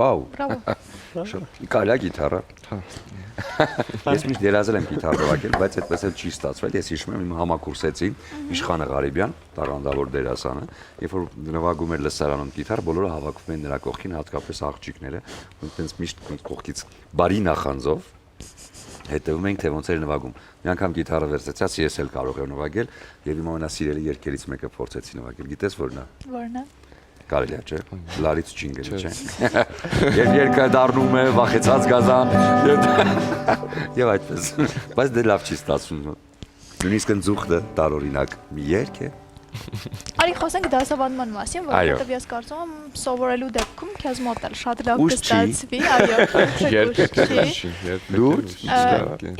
Վաու։ Բրավո։ Կարելի է գիտարը։ Ես միշտ երազել եմ գիտար նվագել, բայց այդպես էլ չի ստացվել։ Ես հիշում եմ իմ համակուրսեցին Իշխանը Ղարիբյան, տաղանդավոր դերասանը, երբ որ նվագում էր լսարանում գիտար, բոլորը հավաքվում են նրա կողքին, հատկապես աղջիկները, այնպես միշտ կողքից բարի նախանձով հետևում ենք, թե ոնց էր նվագում։ Մի անգամ գիտարը վերցեցած, ես էլ կարող եմ նվագել, եւ իմ ամենասիրելի երգերից մեկը փորձեցի նվագել։ Գիտես որն է։ Որն է։ Կարելի է, չէ՞։ Լարից ջինգլը, չէ։ Երբ երգը դառնում է վախեցած գազան, եւ այդպես։ Բայց դե լավ չի ստացվում։ Նույնիսկ ընձուղը տարօրինակ մի երգ է։ Արի խոսենք դասավանդման մասին, որովհետև ես կարծում եմ սովորելու դեպքում քեզ մոտ էլ շատ լավ կստացվի,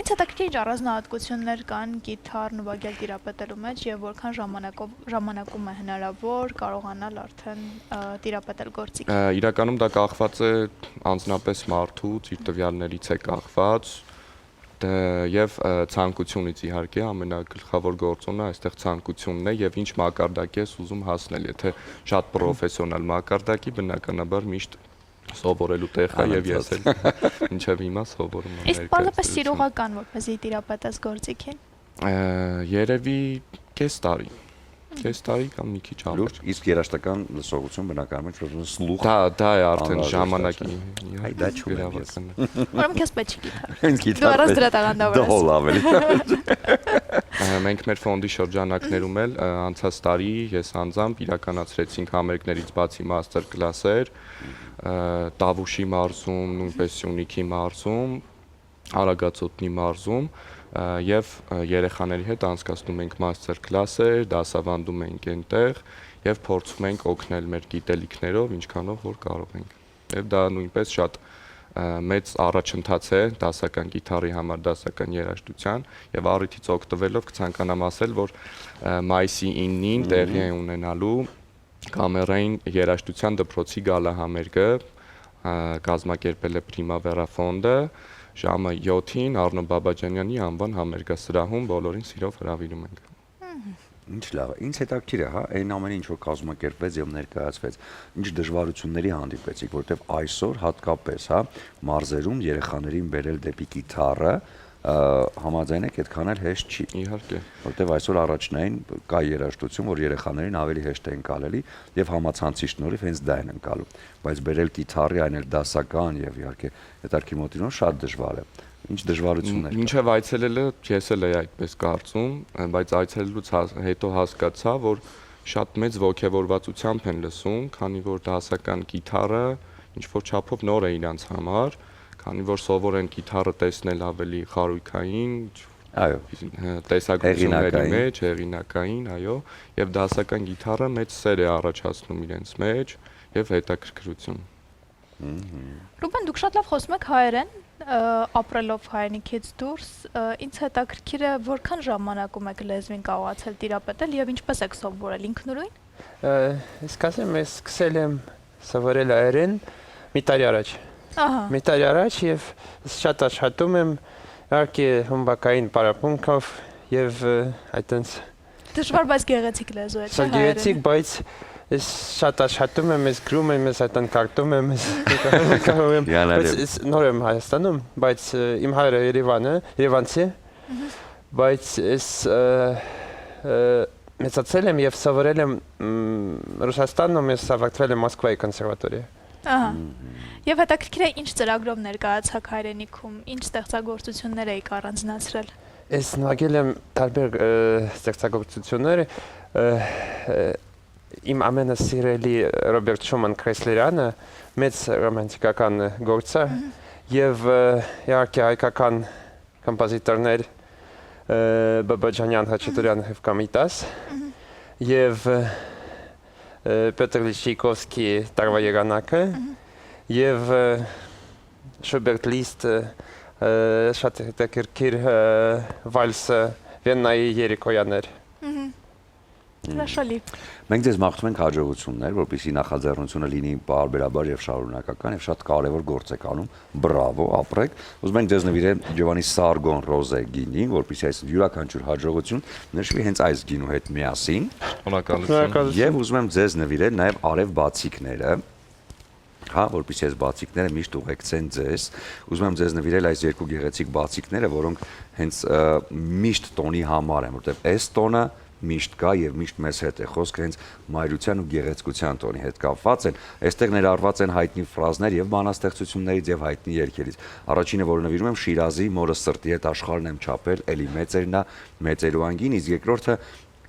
Ինձ հետաքրքիր առանձնահատկություններ կան գիտար նվագել տիրապետելու մեջ եւ որքան ժամանակում է հնարավոր կարողանալ արդեն տիրապետել գործիքը։ Իրականում դա կախված է անձնապես մարդուց, իր տվյալներից է կախված եւ ցանկությունից իհարկե ամենագլխավոր գործոնը այստեղ ցանկությունն է եւ ինչ մակարդակ ես ուզում հասնել, եթե շատ պրոֆեսիոնալ մակարդակի բնականաբար միշտ սովորելու տեղ է եւ ես էլ ինչեւ հիմա սովորում եմ։ Իսկ բանապես սիրողական որպեսզի տիրապետես գործիքին։ Երևի կես տարի կամ մի քիչ ավելի։ Իսկ երաժշտական լսողություն բնականաբար ինչ-որ սլուխ։ Դա է արդեն ժամանակի։ Այ դա չունեմ։ Ուրեմն քեզ պետք չի գիտար։ Հենց գիտար։ Դու առանց դրա տաղանդավոր ես։ Դա հոլ ավելի։ Մենք մեր ֆոնդի շրջանակներում էլ անցած տարի ես անձամբ իրականացրեցինք համերգներից բացի մաստեր կլասեր Տավուշի մարզում, նույնպես Սյունիքի մարզում, Արագածոտնի մարզում եւ երեխաների հետ անցկացնում ենք մաստեր կլասեր, դասավանդում ենք այնտեղ եւ փորձում ենք օգնել մեր գիտելիքներով ինչքանով որ կարող ենք։ Եվ դա նույնպես շատ մեծ առաջընթաց է դասական գիտարի համար, դասական երաժշտության եւ առիթից օգտվելով կցանկանամ ասել, որ մայիսի 9-ին տեղի է ունենալու կամերային երաժշտության դպրոցի գալահամերգը, կազմակերպել է Primavera ֆոնդը, ժամը 7-ին Արնո Բաբաջանյանի անվան համերգասրահում բոլորին սիրով հրավիրում ենք։ Ինչ լավ է։ Ինձ հետաքրքիր է, հա, այն ամենը ինչ որ կազմակերպվեց եւ ներկայացվեց, ինչ դժվարությունների հանդիպեցիք, որտեվ այսօր հատկապես, հա, մարզերում երեխաներին բերել դեպի գիտարը համաձայն եք այդքան էլ հեշտ չի։ Իհարկե։ Որտեվ այսօր առաջնային կա երաժշտություն, որ երեխաներին ավելի հեշտ է ընկալելի եւ համացանցի շնորհիվ հենց դա են ընկալում։ Բայց բերել գիտարի այն էլ դասական եւ իհարկե հետարքի մոտիվով շատ դժվար է։ Ինչ դժվարություններ։ Մինչև այցելելը ես էլ էի այդպես կարծում, բայց այցելելուց հետո հասկացա, որ շատ մեծ ողջավորվածությամբ են լսում, քանի որ դասական գիտարը ինչ որ չափով նոր է իրանց համար, քանի որ սովոր են գիտարը տեսնել ավելի խարույկային, այո, տեսակությունների մեջ, հեղինակային, այո, եւ դասական գիտարը մեծ սեր է առաջացնում իրենց մեջ եւ հետաքրքրություն։ Ռուբեն, դուք շատ լավ խոսում եք հայերեն, ապրելով հայրենիքից դուրս, ինձ հետաքրքիր է որքան ժամանակում եք լեզվին կարողացել տիրապետել եւ ինչպես եք սովորել ինքնուրույն։ Ես կասեմ, ես սկսել եմ սովորել հայերեն մի տարի առաջ։ Ահա։ Մի տարի առաջ եւ շատ աշխատում եմ իհարկե հումբակային պարապմունքով եւ այդտենց Դժվար, բայց գեղեցիկ լեզու է, չէ՞։ Գեղեցիկ, բայց ես շատ աշխատում եմ, ես գրում եմ, ես այդտեն կարդում եմ, ես նոր եմ Հայաստանում, բայց իմ հայրը Երևանցի, բայց ես մեծացել եմ եւ սովորել եմ Ռուսաստանում, ես հավաքվել եմ Մոսկվայի կոնսերվատորիա։ Ահա։ Եվ հետաքրքիր է ինչ ծրագրով ներկայացաք հայրենիքում, ինչ ստեղծագործություններ եք առանձնացրել։ Ես նվագել եմ տարբեր ստեղծագործություններ, իմ ամենասիրելի Ռոբերտ Շուման Քրեսլերյանը մեծ ռոմանտիկական գործ է եւ իհարկե հայկական կոմպոզիտորներ Բաբաջանյան, Խաչատուրյան, Հևկամիտաս եւ Պետր Լիչիկովսկի տարվա եղանակը եւ Շուբերտ Լիստ շատ հետաքրքիր վալսը Վիեննայի երեկոյաներ։ Հրաշալի։ Մենք ձեզ մաղթում ենք հաջողություններ, որպեսզի նախաձեռնությունը լինի պարբերաբար եւ շարունակական եւ շատ կարեւոր գործ եք անում։ Բրավո, ապրեք։ Ուզում ենք ձեզ նվիրել Ջովանի Սարգոն Ռոզե գինին, որպեսզի այս յուրաքանչյուր հաջողություն նշվի հենց այս գինու հետ միասին։ Շնորհակալություն։ Եվ ուզում եմ ձեզ նվիրել նաեւ արև բացիկները, հա, որպեսզի այս բացիկները միշտ ուղեկցեն ձեզ։ Ուզում եմ ձեզ նվիրել այս երկու գեղեցիկ բացիկները, որոնք հենց միշտ տոնի համար են, որտեղ այս տոնը միշտ կա եւ միշտ մեզ հետ է։ Խոսքը հենց մայրության ու գեղեցկության տոնի հետ կապված են։ Այստեղ ներառված են հայտնի ֆրազներ եւ բանաստեղծություններից եւ հայտնի երգերից։ Առաջինը, որը նվիրում եմ Շիրազի մորը սրտի հետ աշխարհն եմ չափել, էլի մեծերնա, մեծերու անգին, իսկ երկրորդը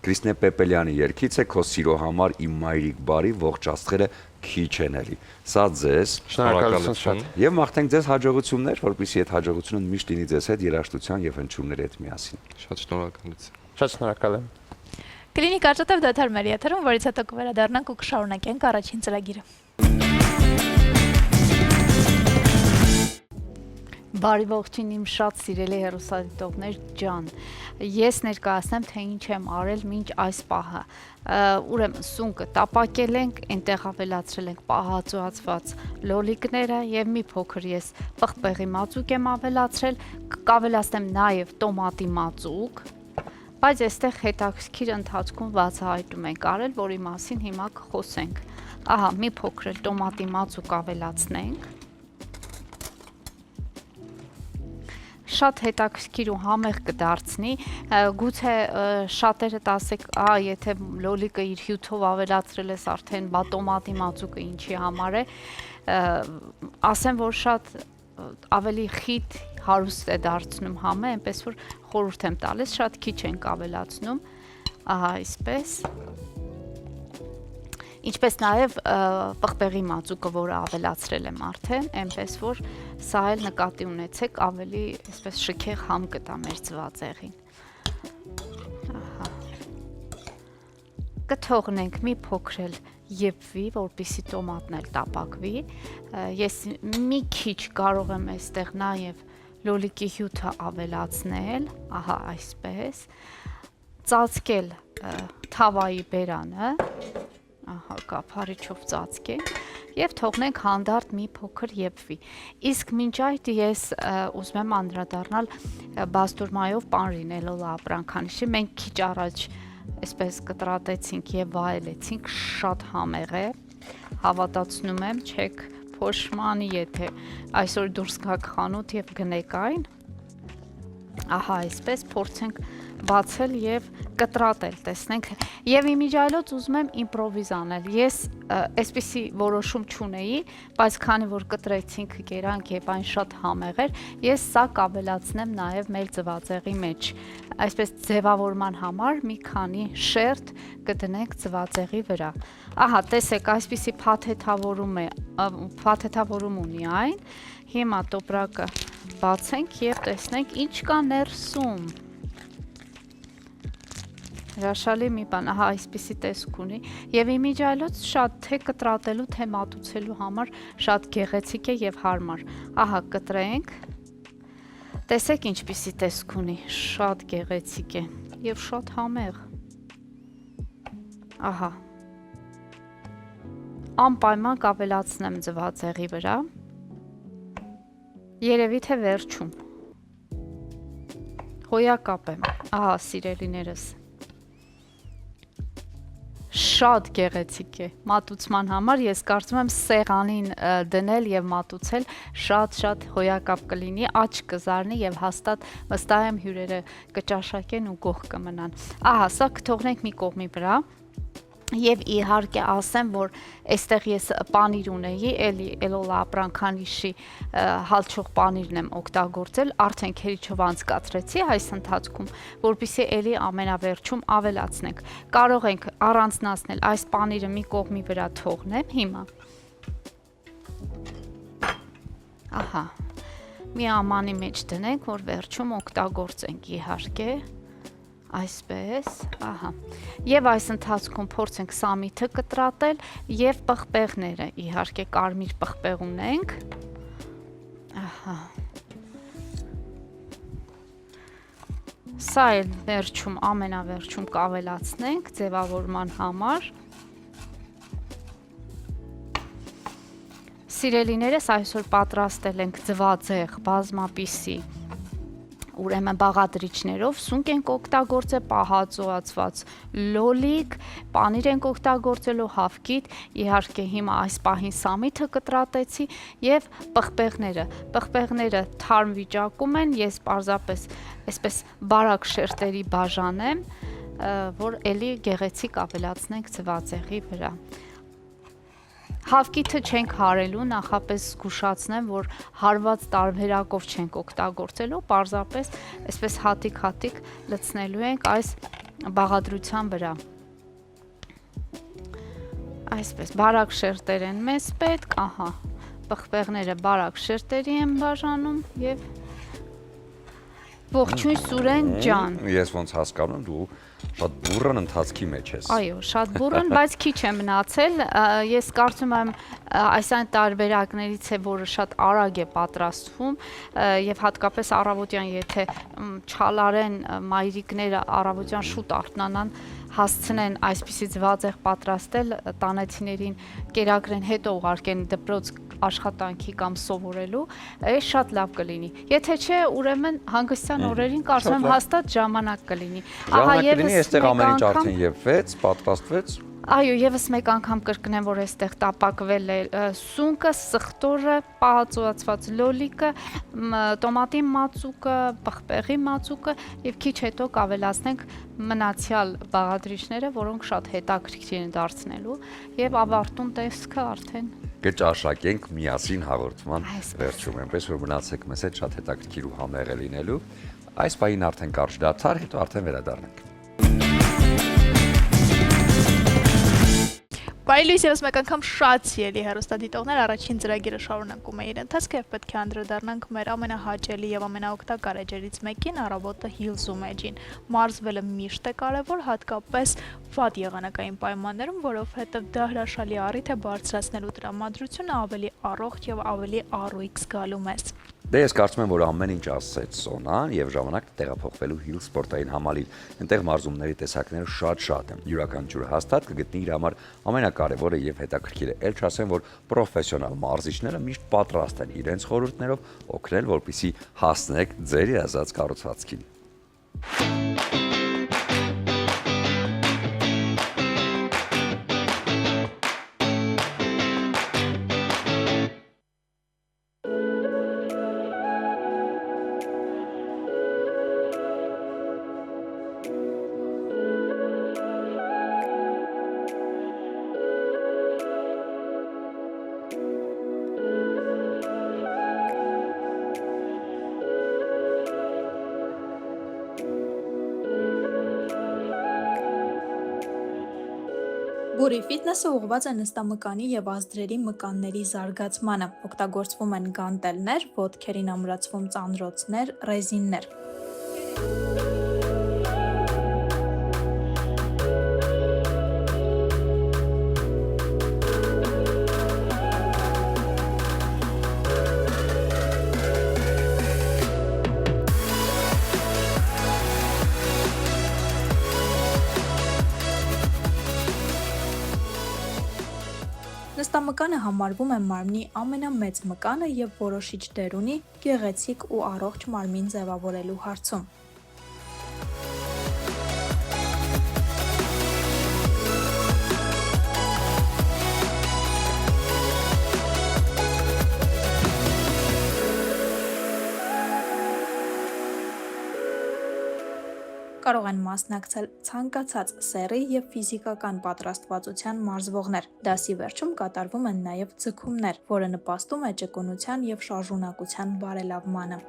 Կրիստինե Պեպելյանի երգից է Քո սիրո համար իմ մայրիկ բարի ողջ աստղերը քիչ են էլի։ Սա ձեզ Շնորհակալություն շատ։ եւ մաղթենք ձեզ հաջողություններ, որպեսզի այդ հաջողությունը միշտ լինի ձեզ հետ երաժշտության եւ հնչյունների հետ միասին։ Շատ շնորհակալություն։ Շատ շնորհակալ եմ։ Կլինիկ արժեթև դադար մեր եթերում, որից հետո կվերադառնանք ու կշարունակենք առաջին ծրագիրը։ Բարի ողջույն իմ շատ սիրելի հեռուստադիտողներ ջան։ Ես ներկայացնեմ, թե ինչ եմ արել մինչ այս պահը։ Ուրեմն սունկը տապակել ենք, այնտեղ ավելացրել ենք պահածոացված լոլիկները եւ մի փոքր ես պղպեղի մածուկ եմ ավելացրել, կավելացնեմ նաեւ տոմատի մածուկ, բայց այստեղ հետաքրքիր ընթացքում բացահայտում ենք արել, որի մասին հիմա կխոսենք։ Ահա, մի փոքր էլ տոմատի մածուկ ավելացնենք։ Շատ հետաքրքիր ու համեղ կդարձնի, գուցե շատերը ասեք, եթե լոլիկը իր հյութով ավելացրել ես արդեն, բա տոմատի մածուկը ինչի համար է, ասեմ, որ շատ ավելի խիտ հարուստ է դարձնում համը, այնպես որ խորհուրդ եմ տալիս, շատ քիչ ենք ավելացնում, ահա այսպես, ինչպես նաև պղպեղի մածուկը, որը ավելացրել եմ արդեն, այնպես որ սա էլ նկատի ունեցեք ավելի այսպես շքեղ համ կտա մեր ձվածեղին։ Ահա։ Կթողնենք մի փոքր էլ եփվի, որպեսզի տոմատն էլ տապակվի։ Ես մի քիչ կարող եմ այստեղ նաև լոլիկի հյութը ավելացնել, ահա այսպես, ծածկել թավայի բերանը, ահա կափարիչով ծածկենք եւ թողնենք հանդարտ մի փոքր եփվի։ Իսկ մինչ այդ ես ուզում եմ անդրադառնալ բաստուրմայով պանրին Էլոլա ապրանքանիշի։ Մենք քիչ առաջ այսպես կտրատեցինք եւ վայելեցինք, շատ համեղ է։ Հավատացնում եմ, չեք փոշմանի, եթե այսօր դուրս գաք խանութ եւ գնեք այն։ Ահա այսպես փորձենք բացել եւ կտրատել, տեսնենք։ Եվ իմիջիայլոց ուզում եմ իմպրովիզ անել։ Ես այսպիսի որոշում չունեի, բայց քանի որ կտրեցինք գերանք եւ այն շատ համեղ էր, ես սա կավելացնեմ նաեւ մեր ձվածեղի մեջ։ Այսպես ձևավորման համար մի քանի շերտ կդնենք ձվածեղի վրա։ Ահա, տեսեք, այսպիսի փաթեթավորում ունի այն։ Հիմա տոպրակը բացենք եւ տեսնենք ինչ կա ներսում։ Հրաշալի մի բան, ահա այսպիսի տեսք ունի եւ իմիջիայլոց շատ թե կտրատելու, թե մատուցելու համար շատ գեղեցիկ է եւ հարմար։ Ահա կտրենք։ Տեսեք ինչպիսի տեսք ունի, շատ գեղեցիկ է եւ շատ համեղ։ Ահա։ Անպայման կավելացնեմ ձվածեղի վրա։ Երևի թե վերջում։ Հոյակապ եմ, ահա սիրելիներս։ Շատ գեղեցիկ է մատուցման համար, ես կարծում եմ սեղանին դնել եւ մատուցել շատ հոյակապ կլինի, աճ կզարնի եւ հաստատ վստահ եմ հյուրերը կճաշակեն ու գող կմնան։ Ահա, սա կթողնենք մի կողմի վրա։ Եվ իհարկե ասեմ, որ այստեղ ես պանիր ունեի, էլի Էլոլա ապրանքանիշի հալչող պանիրն եմ օգտագործել, արդեն քերիչով անցկացրեցի այս ընթացքում, որպեսզի էլի ամենավերջում ավելացնենք։ Կարող ենք առանձնացնել այս պանիրը մի կողմի վրա թողնեմ հիմա։ Ահա, մի ամանի մեջ դնենք, որ վերջում օգտագործենք իհարկե։ Այսպես, ահա, եւ այս ընթացքում փորձենք սամիթը կտրատել եւ պղպեղները, իհարկե կարմիր պղպեղ ունենք, ահա, սա էլ վերջում, ամենավերջում կավելացնենք ձևավորման համար, սիրելիներս այսօր պատրաստել ենք ձվածեղ բազմապիսի ուրեմն բաղադրիչներով սունկ ենք օգտագործել, պահածոացված լոլիկ, պանիր ենք օգտագործելու, հավկիթ, իհարկե հիմա այս պահին սամիթը կտրատեցի եւ պղպեղները թարմ վիճակում են, ես պարզապես այսպես բարակ շերտերի բաժանեմ, որ էլի գեղեցիկ ավելացնենք ծվածեղի վրա։ Հավկիթը չենք հարելու, նախապես զգուշացնեմ, որ հարված տարբերակով չենք օգտագործելու, պարզապես այսպես հատիկ լցնելու ենք այս բաղադրության վրա։ Այսպես բարակ շերտեր են մեզ պետք, ահա, պղպեղները բարակ շերտերի են բաժանում եւ ողջույն Սուրեն ջան։ Ես ոնց հասկանում դու շատ բուրըն ընթացքի մեջ ես։ Այո, շատ բուրըն, բայց քիչ է մնացել։ Ես կարծում եմ այս այն տարբերակներից է, որը շատ արագ է պատրաստվում եւ հատկապես առավոտյան, եթե չալարեն մայրիկները առավոտյան շուտ արթնանան, հասցնեն այսպիսի ձվածեղ պատրաստել, տանեցիներին կերակրեն, հետո ուղարկեն դպրոց աշխատանքի կամ սովորելու, այս շատ լավ կլինի։ Եթե չէ, ուրեմն հանգստյան օրերին կարծում եմ հաստատ ժամանակ կլինի։ Ահա եւս այստեղ ամեն ինչ արդեն եվվեց, պատրաստվեց։ Այո, եւս մեկ անգամ կրկնեմ, որ այստեղ տապակվել է սունկը, սխտորը, պահածոացված լոլիկը, տոմատի մածուկը, պղպեղի մածուկը եւ քիչ հետո կավելացնենք մնացյալ բաղադրիչները, որոնք շատ հետաքրքիր են դարձնելու եւ ավարտուն տեսքը արդեն կճաշակենք միասին հաղորդման վերջում, այնպես որ մնացեք մեզ հետ, շատ հետաքրքիր ու համեղ է լինելու։ Այս պահին արդեն կարճ դադար, հետո արդեն վերադառնանք։ Բայլույս եւս մեկ անգամ շատ սիրելի հեռուստադիտողներ, առաջին ծրագիրը շարունակում է իր ընթացքը եւ պետք է անդրադառնանք մեր ամենահաճելի եւ ամենաօգտակար էջերից մեկին՝ առավոտը հիլզում էջին։ Մարզվելը միշտ է կարեւոր, հատկապես վատ եղանակային պայմաններում, որովհետեւ դա հրաշալի առիթ է բարձրացնելու տրամադրությունը, ավելի առողջ եւ ավելի առույգ զգալու մեզ։ Դե ես կարծում եմ, որ ամեն ինչ ասեց Սոնան եւ ժամանակ տեղափոխվելու Հիլ սպորտային համալիր։ Այնտեղ մարզումների տեսակները շատ են։ Յուրաքանչյուրը հաստատ կգտնի իր համար ամենակարևորը եւ հետաքրքիրը։ Էլ չասեմ, որ պրոֆեսիոնալ մարզիչները միշտ պատրաստ են իրենց խորհուրդներով օգնել, որպեսզի հասնեք ձեր երազած կառուցվածքին։ Բուրի ֆիթնեսը ուղղված է նստամկանի եւ ազդրերի մկանների զարգացմանը։ Օգտագործվում են գանտելներ, ոտքերին ամրացվում ծանրոցներ, ռեզիններ։ Նստամկանը համարվում է մարմնի ամենամեծ մկանը եւ որոշիչ դեր ունի գեղեցիկ ու առողջ մարմին ձևավորելու հարցում։ Կարող են մասնակցել ցանկացած սեռի եւ ֆիզիկական պատրաստվածության մարզվողներ։ Դասի վերջում կատարվում են նաեւ ձգումներ, որը նպաստում է ճկունության եւ շարժունակության բարելավմանը։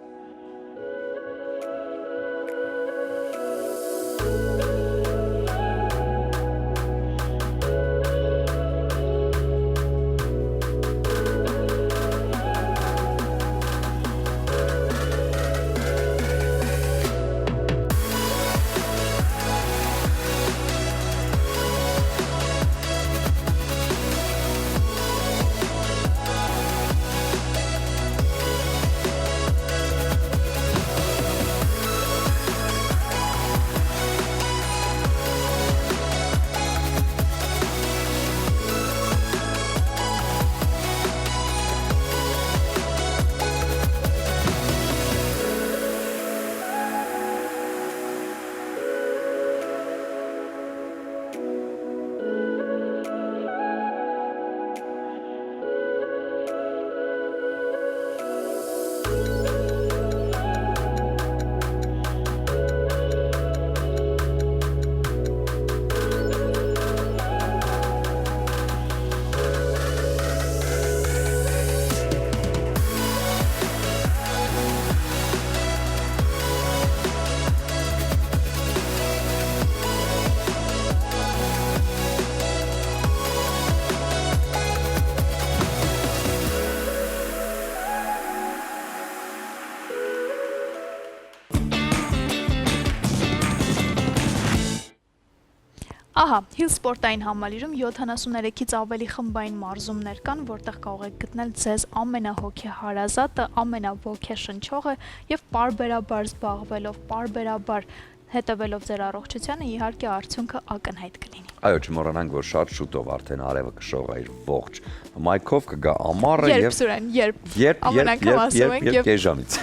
Ահա, Hill սպորտային համալիրում 73-ից ավելի խմբային մարզումներ կան, որտեղ կարող եք գտնել ձեզ ամենահոգեհարազատը, ամենաոգեշնչողը եւ պարբերաբար զբաղվելով, պարբերաբար հետևելով ձեր առողջությանը, իհարկե արդյունքը ակնհայտ կլինի։ Այո, չմոռանանք, որ շատ շուտով արդեն արևը կշողա իր ողջ մայքով, կգա ամառը Երբ Սուրեն, երբ ամենանգամ ասում ենք եւ կեժամից։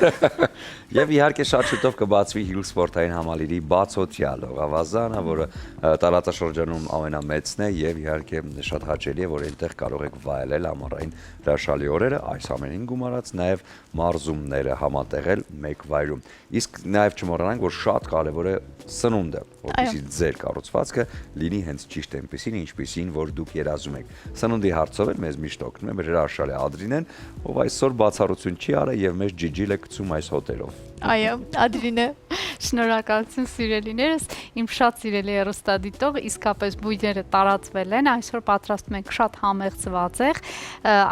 Եվ իհարկե շատ շուտով կբացվի Hill սպորտային համալիրի բացօթյա լողավազանը, որը տարածաշրջանում ամենամեծն է եւ իհարկե շատ հաճելի է, որ այնտեղ կարող եք վայելել ամառային հրաշալի օրերը, այս ամենին գումարած նաեւ մարզումները համատեղել մեկ վայրում։ Իսկ նաեւ չմոռանանք, որ շատ կարեւոր է սնունդը, որպեսզի ձեր կառուցվածքը լինի հենց ճիշտ այնպեսին, ինչպեսին որ դուք երազում եք։ Սնունդի հարցով էլ մեզ միշտ օգնում է մեր հրաշալի Ադրինեն, ով այսօր բացառություն չի արել եւ մեզ ջիջիլ է գցում այս հոտերով։ Այո, Ադրինե։ Շնորհակալություն սիրելիներս, իմ շատ սիրելի հեռուստադիտող, իսկապես բույրերը տարածվել են, այսօր պատրաստում ենք շատ համեղ ձվածեղ,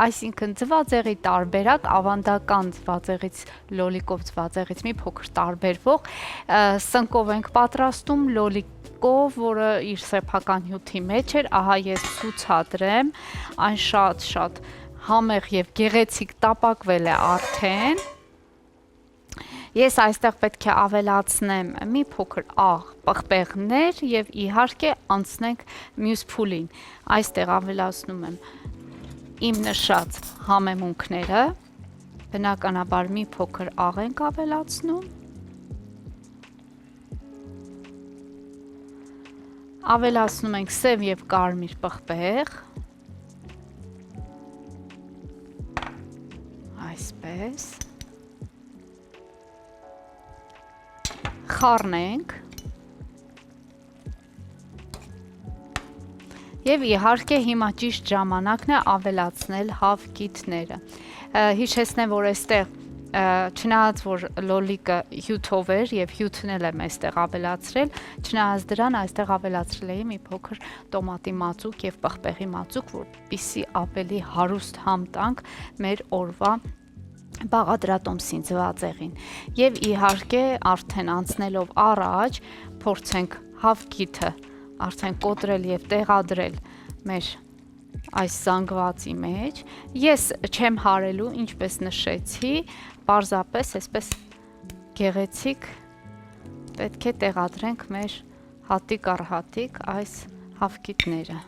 այսինքն ձվածեղի տարբերակ, ավանդական ձվածեղից, լոլիկով ձվածեղից մի փոքր տարբերվող, սնկով ենք պատրաստում, լոլիկով, որը իր սեփական հյութի մեջ էր, ահա ես ցուցադրեմ, այն շատ համեղ եւ գեղեցիկ տապակվել է արդեն։ Ես այստեղ պետք է ավելացնեմ մի փոքր աղ պղպեղներ եւ իհարկե անցնենք մյուս փուլին։ Այստեղ ավելացնում եմ իմ նշած համեմունքները, բնականաբար մի փոքր աղ ենք ավելացնում։ Ավելացնում ենք սև եւ կարմիր պղպեղ։ Այսպես։ Խառնենք եւ իհարկե հիմա ճիշտ ժամանակն է ավելացնել հավկիթները։ Հիշեցնեմ, որ այստեղ չնայած որ լոլիկը հյութով էր եւ հյութն էլ եմ այստեղ ավելացրել, չնայած դրան այստեղ ավելացրել էի մի փոքր տոմատի մածուկ եւ պղպեղի մածուկ, որպեսզի ավելի հարուստ համ տանք մեր օրվա բաղադրատոմսին ձվածեղին եւ իհարկե արդեն անցնելով առաջ փորձենք հավկիթը արդեն կոտրել եւ տեղադրել մեր այս զանգվածի մեջ ես չեմ հարելու ինչպես նշեցի պարզապես այսպես գեղեցիկ պետք է տեղադրենք մեր հատիկ առ հատիկ այս հավկիթները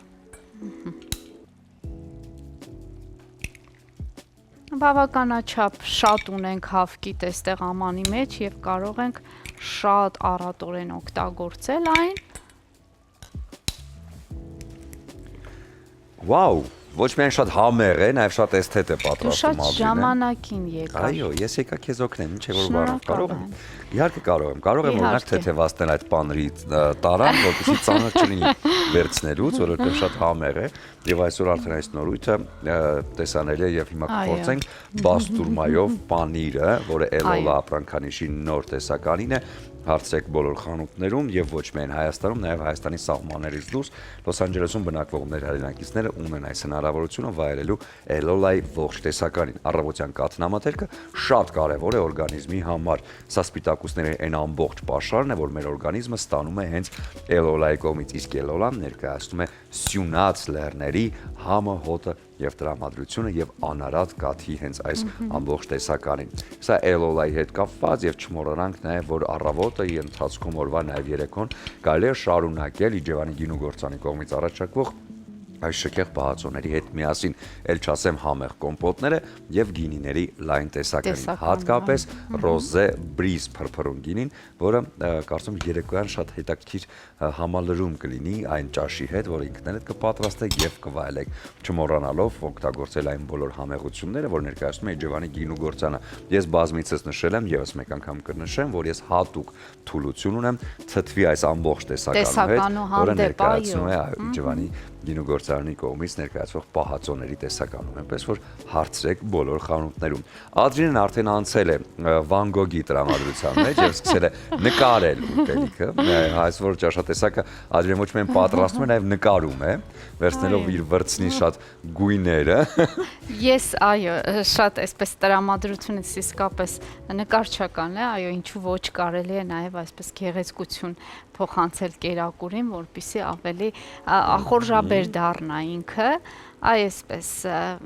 Բավականաչափ շատ ունենք հավկիթ այստեղ ամանի մեջ եւ կարող ենք շատ առատորեն օգտագործել այն։ Վաու, ոչ միայն շատ համեղ է, նաև շատ էսթետ է պատրաստում Շատ ժամանակին եկա։ Այո, ես եկա քեզ օգնեմ, ինչ է որ բառով կարող եմ։ Իհարկե կարող եմ օրինակ թեթևացնել այդ պանրի տարան, որպեսզի ծանր չլինի վերցնելուց, որովհետև շատ համեղ է, եւ այսօր արդեն այս նորույթը տեսանելի է եւ հիմա կփորձենք բաստուրմայով պանիրը, որը Էլոլա ապրանքանիշի նոր տեսականին է, հարցրեք բոլոր խանութներում եւ ոչ միայն Հայաստանում, նաեւ Հայաստանի սահմաններից դուրս Լոս Անջելեսում բնակվող մեր հայրենակիցները ունեն այս հնարավորությունը վայելելու Էլոլայի ողջ տեսականին։ Առավոտյան կաթնամթերքը շատ կարեւոր է օրգանիզմի համար։ Սա սպիտակուցների այն ամբողջ պաշարն է, որ մեր օրգանիզմը ստանում է հենց Էլոլայի կողմից, իսկ Էլոլան ներկայացնում է սյունած լեռների համը, հոտը եւ տրամադրությունը եւ անարատ կաթի հենց այս ամբողջ տեսականին։ Սա Էլոլայի հետ կապված եւ չմոռանանք նաեւ որ առավոտը ընթացքում օրվա նաեւ երեկոն կարելի է շարունակել Իջևանի գինու գործանի կողմից առաջարկվող այս շքեղ պահածոների հետ միասին, ել չասեմ համեղ կոմպոտները եւ գինիների լայն տեսականին, հատկապես ռոզե բրիզ փրփրուն գինին, որը կարծում եմ երեկոյան շատ հետաքրքիր համալրում կլինի այն ճաշի հետ, որը ինքն էլ կպատրաստեք եւ կվայելեք, չմոռանալով օգտագործել այն բոլոր համեղությունները, որ ներկայացնում է Իջևանի գինու գործանը։ Ես բազմիցս նշել եմ, եւս մեկ անգամ կնշեմ, որ ես հատուկ թուլություն ունեմ թթվի այս ամբողջ տեսականու հետ, որը ներկայացնում է Իջևանի գինու գործարանի կողմից ներկայացվող պահածոների տեսականում, այնպես որ հարցրեք բոլոր խանութներում։ Ադրինեն արդեն անցել է Վան Գոգի տրամադրության մեջ եւ սկսել է նկարել ուտելիքը։ Այսօր ճաշատեսակը Ադրինեն ոչ միայն պատրաստում է, նաեւ նկարում է, վերցնելով իր վրձնի շատ գույները։ Ես այո, շատ այսպես տրամադրությունից իսկապես նկարչական է, այո, ինչու ոչ կարելի է նաեւ այսպես գեղեցկություն փոխանցել կերակուրին, որպեսզի ավելի ախորժաբեր դառնա ինքը, այսպես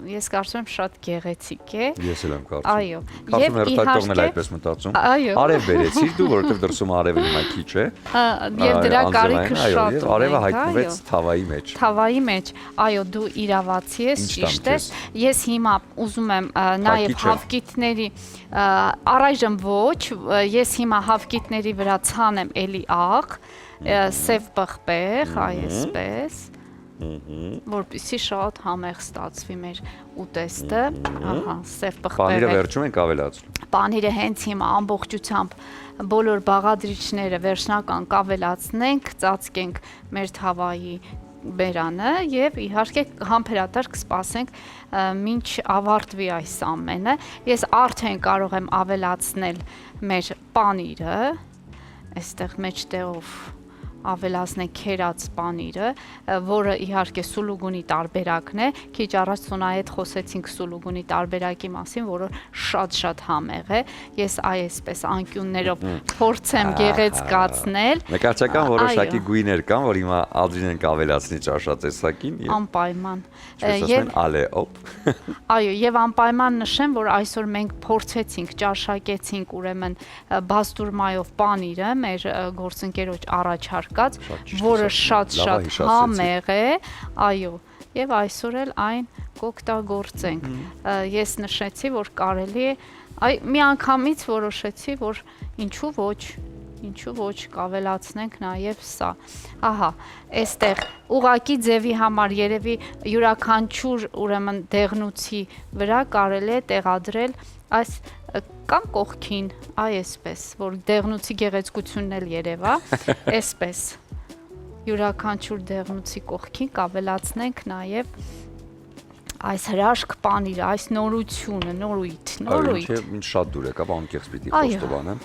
ես կարծում եմ շատ գեղեցիկ է։ Ես էլ եմ կարծում։ Այո։ Կարծում եմ հերթակողն էլ այդպես մտածում։ Այո։ Արև բերեցիր դու, որովհետև դրսում արևը հիմա քիչ է։ Եվ դրա կարիքը շատ է։ Արևը հայտնվեց թավայի մեջ։ Թավայի մեջ, այո, դու իրավացի ես, ճիշտ է։ Ես հիմա ուզում եմ նաև հավկիթների առայժմ ոչ, ես հիմա հավկիթների վրա ցանեմ էլի աղ, սև պղպեղ, այսպես, որպեսզի շատ համեղ ստացվի մեր ուտեստը, ահա, սև պղպեղը։ Պանիրը վերջում ենք ավելացնում։ Պանիրը հենց հիմա ամբողջությամբ բոլոր բաղադրիչները վերջնական կավելացնենք, ծածկենք մեր թավայի բերանը եւ իհարկե համբերատար կսպասենք մինչ ավարտվի այս ամենը։ Ես արդեն կարող եմ ավելացնել մեր պանիրը, այստեղ մեջտեղով ավելացնենք քերած պանիրը, որը իհարկե սուլուգունի տարբերակն է, քիչ առաջ Սոնայի հետ խոսեցինք սուլուգունի տարբերակի մասին, որը շատ համեղ է։ Ես այսպես անկյուններով փորձեմ գեղեցկացնել։ Նկարչական որոշակի գույներ կան, որ հիմա ադրին ենք ավելացնի ճաշատեսակին։ Անպայման։ Եւ ալեոպ։ Այո, եւ անպայման նշեմ, որ այսօր մենք փորձեցինք, ճաշակեցինք ուրեմն բաստուրմայով պանիրը, մեր գործընկերոջ առաջարկած, որը շատ համեղ է, այո, եւ այսօր էլ այն կօգտագործենք։ Ես նշեցի, որ կարելի է, մի անգամից որոշեցի, որ ինչու ոչ կավելացնենք նաև սա։ Ահա, այստեղ ուղակի ձևի համար երևի յուրաքանչյուր ուրեմն դեղնուցի վրա կարելի է տեղադրել այս կամ կողքին, այսպես, որ դեղնուցի գեղեցկությունն էլ երևա, այսպես յուրաքանչյուր դեղնուցի կողքին կավելացնենք նաև այս հրաշք պանիրը, այս նորությունը, նորույթ։ Ինչ շատ դուր եկավ, անկեղծ պիտի խոստովանեմ։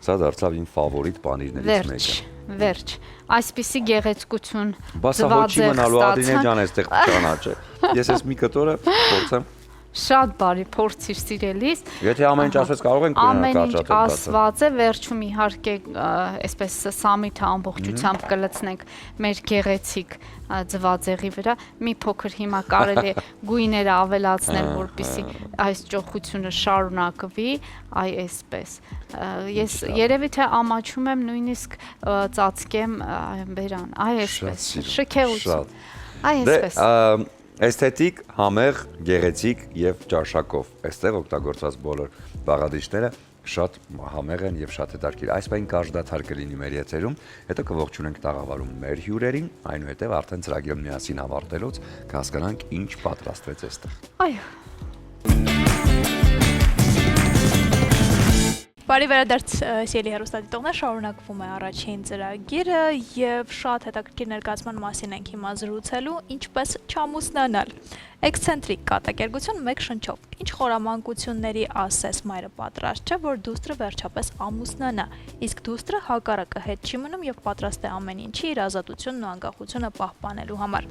Սա դարձավ իմ ֆավորիտ պանիրներից մեկը։ Վերջ, այսպիսի գեղեցկություն բասահոչի մնալու Ադրինե ջան այստեղ ճանաչ է։ Ես այս մի կտորը փորձեմ։ Շատ բարի, փորձիր սիրելիս։ Եթե ամեն ինչ ասված կարող ենք ամեն ինչ ասված է, վերջում իհարկե այսպես սամիթը ամբողջությամբ կլցնենք մեր գեղեցիկ ձվածեղի վրա։ Մի փոքր հիմա կարելի է գույները ավելացնել, որպեսզի այս ճոխությունը շարունակվի, այսպես։ Ես երևի թե ամաչում եմ նույնիսկ ծածկեմ բերան, այսպես։ Շքեղություն։ Այսպես։ Էսթետիկ, համեղ, գեղեցիկ եւ ճաշակով։ Այստեղ օգտագործված բոլոր բաղադրիչները շատ համեղ են եւ շատ հետաքրքիր։ Այս պայն կարժդաթար կլինի մեր եթերում, հետո կողջունենք տաղավարում մեր հյուրերին, այնուհետեւ արդեն ծրագիրը միասին ավարտելուց կհասկանանք ինչ պատրաստվեց այստեղ։ Այո։ Բարի վերադարձ սիրելի հեռուստադիտողներ, շարունակվում է առաջին ծրագիրը եւ շատ հետաքրքիր ներկայացման մասին ենք հիմա զրուցելու, ինչպես չամուսնանալ։ Էքսցենտրիկ կատակերգություն մեկ շնչով։ Ինչ խորամանկությունների ասես մայրը պատրաստ չէ, որ դուստրը վերջապես ամուսնանա, իսկ դուստրը հակառակը հետ չի մնում եւ պատրաստ է ամեն ինչի իր ազատությունն ու անկախությունը պահպանելու համար։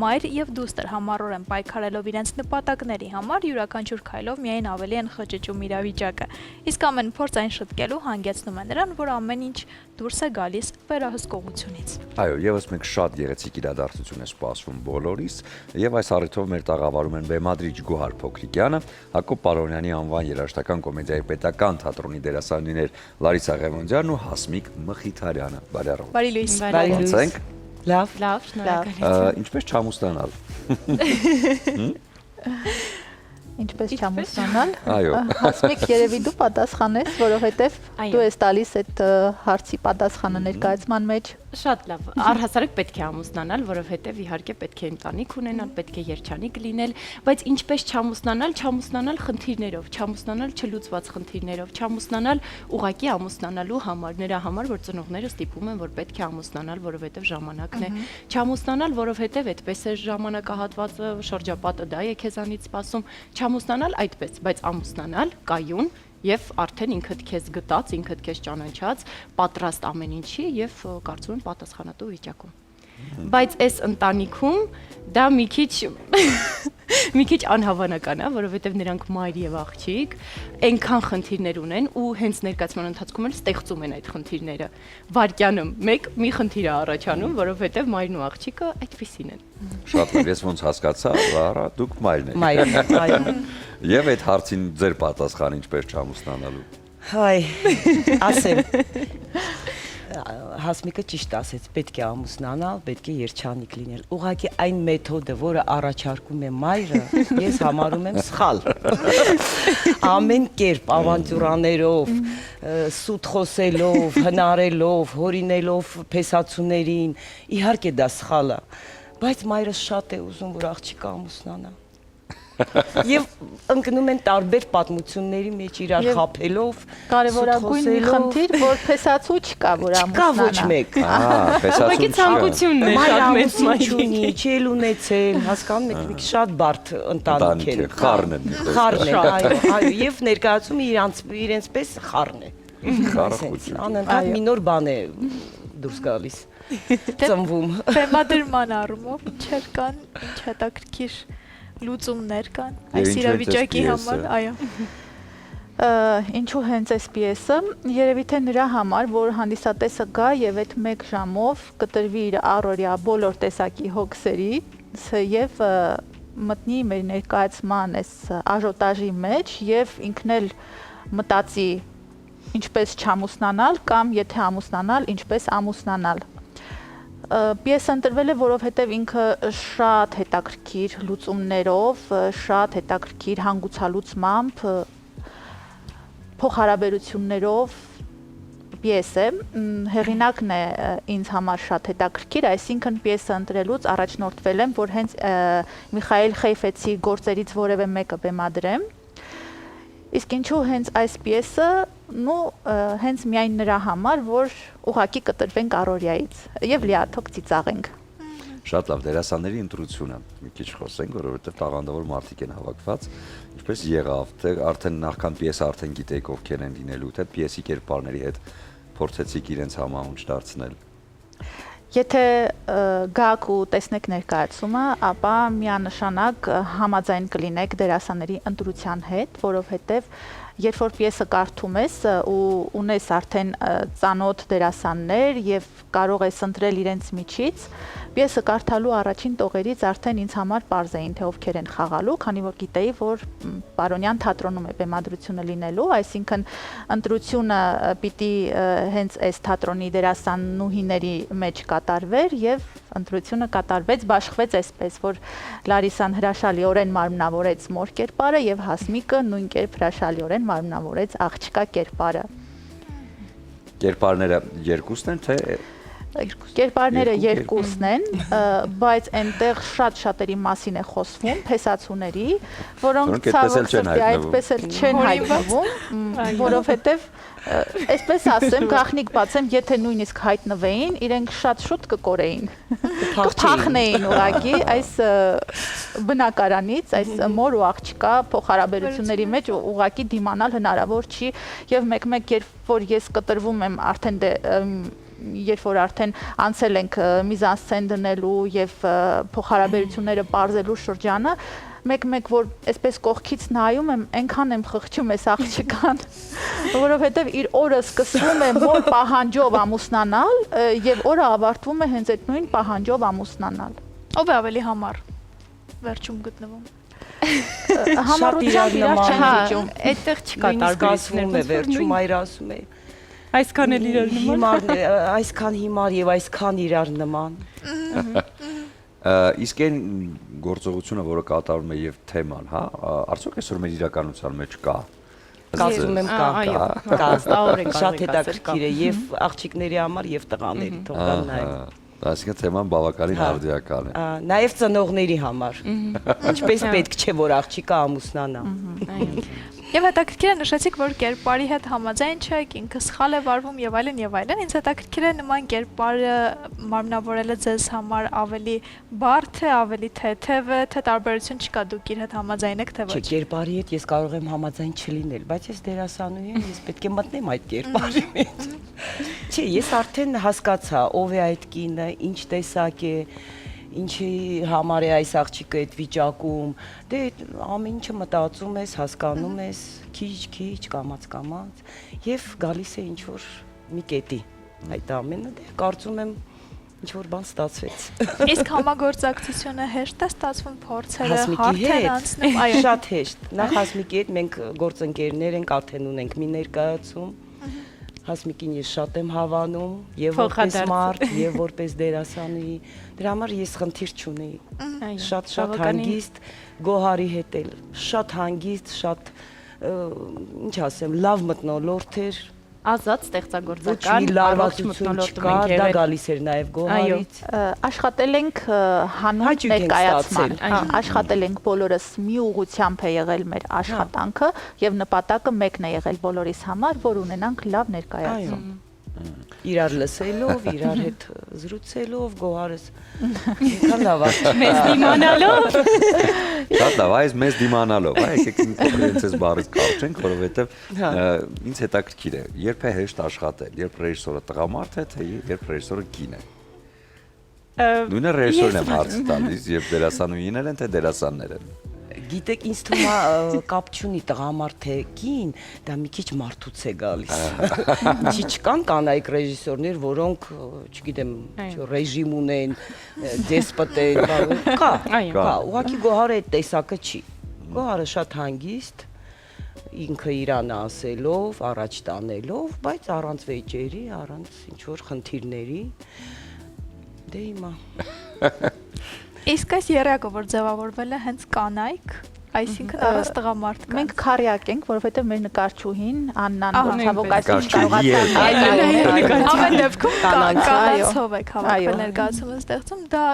Մայր եւ դուստր համառորեն պայքարելով իրենց նպատակների համար յուրաքանչյուր քայլով միայն ավելի են խճճում իրավիճակը։ Իսկ ամեն փորձ այն շտկելու հանգեցնում է նրան, որ ամեն ինչ դուրս է գալիս վերահսկողությունից։ Այո, եւս մեկ շատ գեղեցիկ իրադարձություն է սպասվում բոլորիս, եւ այս առիթով մեր տաղավարում են բեմադրիչ Գոհար Փոքրիկյանը, Հակոբ Պարոնյանի անվան երաժշտական կոմեդիայի պետական թատրոնի դերասանուհիներ Լարիսա Ղևոնդյանն ու Հասմիկ Մխիթարյանը։ Բարի առավոտ։ Բարի լույս։ Բարի։ Լավ, շնորհակալություն։ Ինչպես չամուսնանալ։ Ինչպես չամուսնանալ։ Այո։ Հասմիկ, երևի դու պատասխանես, որովհետև դու ես տալիս այդ հարցի պատասխանը ներկայացման մեջ։ Շատ լավ։ Առհասարակ պետք է ամուսնանալ, որովհետև իհարկե պետք է ընտանիք ունենալ, պետք է երջանիկ լինել, բայց ինչպես չամուսնանալ խնդիրներով, չամուսնանալ չլուծված խնդիրներով, չամուսնանալ ուղակի ամուսնանալու համար, նրա համար, որ ծնողները ստիպում են, որ պետք է ամուսնանալ, որովհետև ժամանակն է, չամուսնանալ, որովհետև այդպես է ժամանակահատվածը, շրջապատը դա է քեզանից սպասում, չամուսնանալ այդպես, բայց ամուսնանալ կայուն եւ արդեն ինքդ քեզ գտած, ինքդ քեզ ճանաչած, պատրաստ ամեն ինչի եւ կարծում եմ պատասխանատու վիճակում։ բայց այս ընտանիքում դա մի քիչ անհավանական է, որովհետև նրանք մայր եւ աղջիկ այնքան խնդիրներ ունեն ու հենց ներկայացման ընթացքում էլ ստեղծում են այդ խնդիրները։ Վարքյանը մի խնդիր է առաջանում, որովհետև մայրն ու աղջիկը այդպեսին են։ Շատ լավ, ես ոնց հասկացա, Լարա, դուք մայրն եք։ Մայր։ Եվ այդ հարցին ձեր պատասխանը ինչպես չամուսնանալու։ Հայ, ասեմ։ Հասմիկը ճիշտ ասեց, պետք է ամուսնանալ, պետք է երջանիկ լինել։ Ուղղակի այն մեթոդը, որը առաջարկում է մայրը, ես համարում եմ սխալ։ Ամեն կերպ ավանտյուրաներով, սուտ խոսելով, հնարելով, հորինելով փեսացուներին, իհարկե դա սխալ է, բայց մայրը շատ է ուզում, որ աղջիկը ամուսնանա։ Եվ ընկնում են տարբեր պատմությունների մեջ իրար խափելով, կարևորագույն մի խնդիր, որ փեսացու չկա, որ ամուսնանա։ Չկա ոչ մեկ։ Փեսացուն ցանկությունն է շատ մեծ մայրի, չել ունեցել, հասկանում եք, մի շատ բարդ ընտանիք են։ Խառն են։ Խառն է, այո, եւ ներկայացումը իրենց պես խառն է։ Խառնություն։ Անընդհատ մի նոր բան է դուրս գալիս։ Ծնվում։ Բեմադրման առումով ինչեր կան, ինչ հետաքրքիր լուծումներ կան այս իրավիճակի համար, այո։ Ինչու հենց այս պիեսը, երևի թե նրա համար, որ հանդիսատեսը գա եւ այդ 1 ժամով կտրվի իր առօրյա բոլոր տեսակի հոգսերից եւ մտնի մեր ներկայացման այս աժոտաժի մեջ եւ ինքն էլ մտածի ինչպես չամուսնանալ կամ եթե ամուսնանալ, ինչպես ամուսնանալ։ Պիեսը ընտրվել է, որովհետև ինքը շատ հետաքրքիր լուծումներով, շատ հետաքրքիր հանգուցալուծմամբ, փոխհարաբերություններով պիես է, հեղինակն է ինձ համար շատ հետաքրքիր, այսինքն պիեսը ընտրելուց առաջնորդվել եմ, որ հենց Միխայել Խեյֆեցի գործերից որևէ մեկը բեմադրեմ, իսկ ինչու հենց այս պիեսը, հենց միայն նրա համար, որ ուղղակի կտրվենք առօրյայից եւ լիաթոք ծիծաղենք։ Շատ լավ, դերասանների ընտրությունը մի քիչ խոսենք, որովհետեւ տաղանդավոր մարդիկ են հավաքված, ինչպես եղավ, թե արդեն նախքան պիեսը արդեն գիտեիք ովքեր են լինելու, թե պիեսի կերպարների հետ փորձեցիք իրենց համահունչ դարձնել։ Եթե գաք ու տեսնեք ներկայացումը, ապա միանշանակ համաձայն կլինեք դերասանների ընտրության հետ, որովհետև երբ որ պիեսը կարդում ես ու ունես արդեն ծանոթ դերասաններ եւ կարող ես ընտրել իրենց միջից, պիեսը կարդալու առաջին տողերից արդեն ինձ համար պարզ էին թե ովքեր են խաղալու, քանի որ գիտեի, որ Պարոնյան թատրոնում է բեմադրությունը լինելու, այսինքն ընտրությունը պիտի հենց այս թատրոնի դերասանուհիների մեջ կատարվեր եւ ընտրությունը կատարվեց, բաշխվեց այսպես, որ Լարիսան հրաշալիորեն մարմնավորեց մոր կերպարը եւ Հասմիկը նույն կերպ հրաշալիորեն մարմնավորեց աղջկա կերպարը։ Կերպարները երկուսն են, թե Կերպարները երկուսն են, բայց այնտեղ շատ-շատերի մասին է խոսվում, փեսացուների, որոնք ցավոք սրտի այդպես էլ չեն հայտնվում, որովհետև այսպես ասեմ, գաղտնիք բացեմ, եթե նույնիսկ հայտնվեին, իրենք շատ շուտ կկորեին, կփախնեին ուղղակի այս բնակարանից, այս մոր ու աղջկա փոխհարաբերությունների մեջ ուղղակի դիմանալ հնարավոր չի եւ մեկ-մեկ երբ որ ես կտրվում եմ արդեն երբ որ արդեն անցել ենք միզանսցեն դնելու եւ փոխհարաբերությունները բարձելու շրջանը, մեկ-մեկ որ այսպես կողքից նայում եմ, այնքան եմ խղճում այս աղջկան, որովհետեւ իր օրը սկսվում է մոր պահանջով ամուսնանալ եւ օրը ավարտվում է հենց այդ նույն պահանջով ամուսնանալ։ Ով է ավելի համար վերջում գտնվում։ Համառությամբ իրար չեն հիջում։ Այդտեղ չկա տարբերություններ, վերջում այր ասում է։ Այսքան էլ իրար նման։ Այսքան հիմար եւ այսքան իրար նման։ Իսկ այն գործողությունը, որը կատարվում է եւ թեման, հա, արդյոք այսօր մեր իրականության մեջ կա։ Կարծում եմ կա։ Շատ հետաքրքիր է եւ աղջիկների համար եւ տղաների թող կան նաեւ։ Այսինքն թեման բավականին արդիական է։ Նաեւ ծնողների համար։ Ինչպես պետք չէ որ աղջիկը ամուսնանա։ Այո։ Եվ հետաքրքիր է նշեցիք, որ կերպարի հետ համաձայն չեք, ինքը սխալ է վարվում եւ այլն եւ այլն։ Ինձ հետաքրքիր է նման կերպարը մարմնավորելը ձեզ համար ավելի բարդ է, ավելի թեթև է, թե տարբերություն չկա, դուք իր հետ համաձայն եք, թե ոչ։ Չէ, կերպարի հետ ես կարող եմ համաձայն չլինել, բայց ես դերասանուհի եմ, ես պետք է մտնեմ այդ կերպարի մեջ։ Չէ, ես արդեն հասկացա ով է այդ կինը, ինչ տեսակ է, ինչի համար է այս աղջիկը այդ վիճակում, դե ամեն ինչը մտածում ես, հասկանում ես, քիչ կամած եւ գալիս է ինչ որ մի կետի։ Այդ ամենը դե կարծում եմ ինչ որ բան ստացվեց։ Իսկ համագործակցությունը հեշտ է ստացվում, փորձերը Հասմիկի հարթ են անցնում, այո։ Շատ հեշտ։ Նախ Հասմիկի հետ մենք գործընկերներ ենք, արդեն ունենք մի ներկայացում։ Հասմիկին ես շատ եմ հավանում, եւ որպես մարդ, եւ որպես դերասանուհի, դրա համար ես խնդիր չունեի։ Շատ հանգիստ, Գոհարի հետ էլ շատ հանգիստ, շատ ինչ ասեմ, լավ մտնոլորտ էր, ազատ ստեղծագործական առողջ մտնոլորտում ենք եղել։ Դա գալիս էր նաև Գոհարից։ Աշխատել ենք հանուն ներկայացման, աշխատել ենք բոլորս մի ուղղությամբ է եղել մեր աշխատանքը եւ նպատակը մեկն է եղել բոլորիս համար, որ ունենանք լավ ներկայացում։ Իրար լսելով, իրար հետ զրուցելով, Գոհարս ինքան լավ է։ Մեզ դիմանալով։ Շատ լավ, այս մեզ դիմանալով, եկեք ինքնուրույնպես բառից կարճենք, որովհետև ինձ հետաքրքիր է, երբ է հեշտ աշխատել, երբ ռեժիսորը տղամարդ է, թե երբ ռեժիսորը կին է։ Նույնը ռեժիսորն եմ հարց տալիս, երբ դերասանուհիներ են, թե դերասաններ են։ Գիտեք, ինձ թվում է կապ չունի տղամարդ թե կին, դա մի քիչ մարդուց է գալիս։ Ինչի չկան կանայք ռեժիսորներ, որոնք, չգիտեմ, ռեժիմ ունեն, դեսպոտ են, կա, ուղղակի Գոհարը այդ տեսակը չի։ Գոհարը շատ հանգիստ, ինքը իրան ասելով, առաջ տանելով, բայց առանց վեճերի, առանց ինչ-որ խնդիրների, դե հիմա։ Իսկ այս երակը, որ ձևավորվել է հենց կանայք, այսինքն առանց տղամարդկանց։ Մենք քարյակ ենք, որովհետև մեր նկարչուհին Աննան ցավոք այսինքն կարողացա ամեն դեպքում կանանցով եք հավաքվել ներկայացումը ստեղծում, դա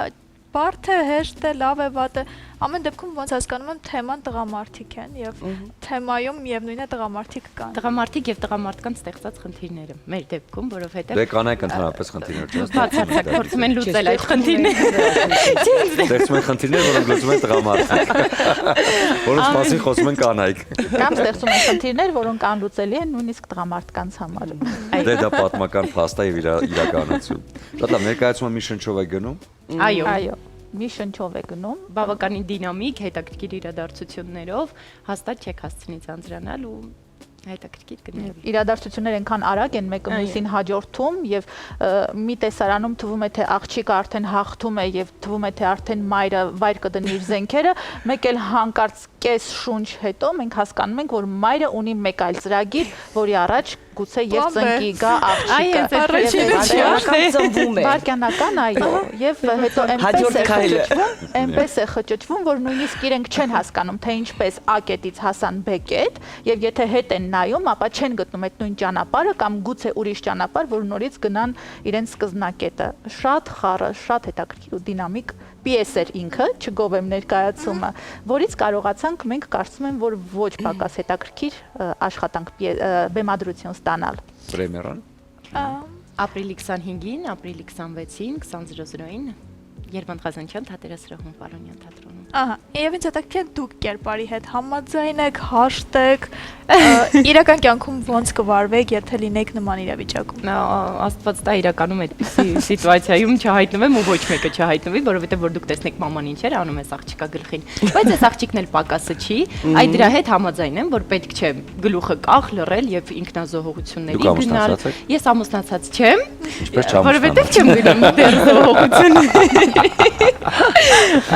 բարդ է, հեշտ է, լավ է, վատ է, ամեն դեպքում ոնց հասկանում եմ թեման տղամարդիկ են եւ թեմայում միևնույն է տղամարդիկ կան։ Տղամարդիկ եւ տղամարդկանց ստեղծած խնդիրները մեր դեպքում, որովհետեւ դե կանայք ընդհանրապես խնդիրներ չեն բացարձակ փորձում են լուծել այդ խնդիրները։ Ստեղծում են խնդիրներ, որոնք լուծում են տղամարդիկ։ Որոնց մասին խոսում են կանայք։ Կամ ստեղծում են խնդիրներ, որոնք անլուծելի են նույնիսկ տղամարդկանց համար։ Դե դա պատմական փաստ է եւ իրականություն։ Շատ լավ, ներկայացումը մի շնչով է գնում։ Այո։ Մի շնչով է գնում, բավականին դինամիկ, հետաքրքիր իրադարձություններով, հաստատ չեք հասցնի ձանձրանալ ու հետաքրքիր կներվի։ Իրադարձությունները այնքան արագ են մեկը մյուսին հաջորդում եւ մի տեսարանում թվում է թե աղջիկը արդեն հաղթում է եւ թվում է թե արդեն մայրը վայր կդնի իր զենքերը, մեկ էլ հանկարծ կես շունչ հետո մենք հասկանում ենք, որ մայրը ունի մեկ այլ ծրագիր, որի առաջ գուցե եւ ծնկի գա աղջիկը։ Վարքյանական այո, եւ հետո այնպես է խճճվում, որ նույնիսկ իրենք չեն հասկանում, թե ինչպես A կետից հասան B կետ, եւ եթե հետ են նայում, ապա չեն գտնում այդ նույն ճանապարհը կամ գուցե ուրիշ ճանապարհ, որ նորից գնան իրենց սկզբնակետը։ Շատ խառը, շատ հետաքրքիր ու դինամիկ պիես էր ինքը, չգովեմ ներկայացումը, որից կարողացանք մենք կարծում եմ, որ ոչ պակաս հետաքրքիր աշխատանք բեմադրություն ստանալ։ Պրեմիերան ապրիլի 25-ին, ապրիլի 26-ին, 20:00-ին Երվանդ Ղազանյան թատերասրահում Պարոնյան թատրոնում։ Ահա, եւ ինձ հետաքրքիր է դուք կերպարի հետ համաձայն եք, հաշտ եք, իրական կյանքում ոնց կվարվեք, եթե լինեք նման իրավիճակում։ Աստված տա իրականում այդպիսի սիտուացիայում չհայտնվեմ ու ոչ մեկը չհայտնվի, որովհետեւ որ դուք տեսնեք մաման ինչեր անում էս աղջիկա գլխին։ Բայց այս աղջիկն էլ պակասը չի, այդ դրա հետ համաձայն եմ, որ պետք չէ գլուխը կախ լռել եւ ինքնազոհողությունների գնալ։ Ես ամուսնացած չեմ, որովհետեւ չեմ գնում դեռ զոհողություն։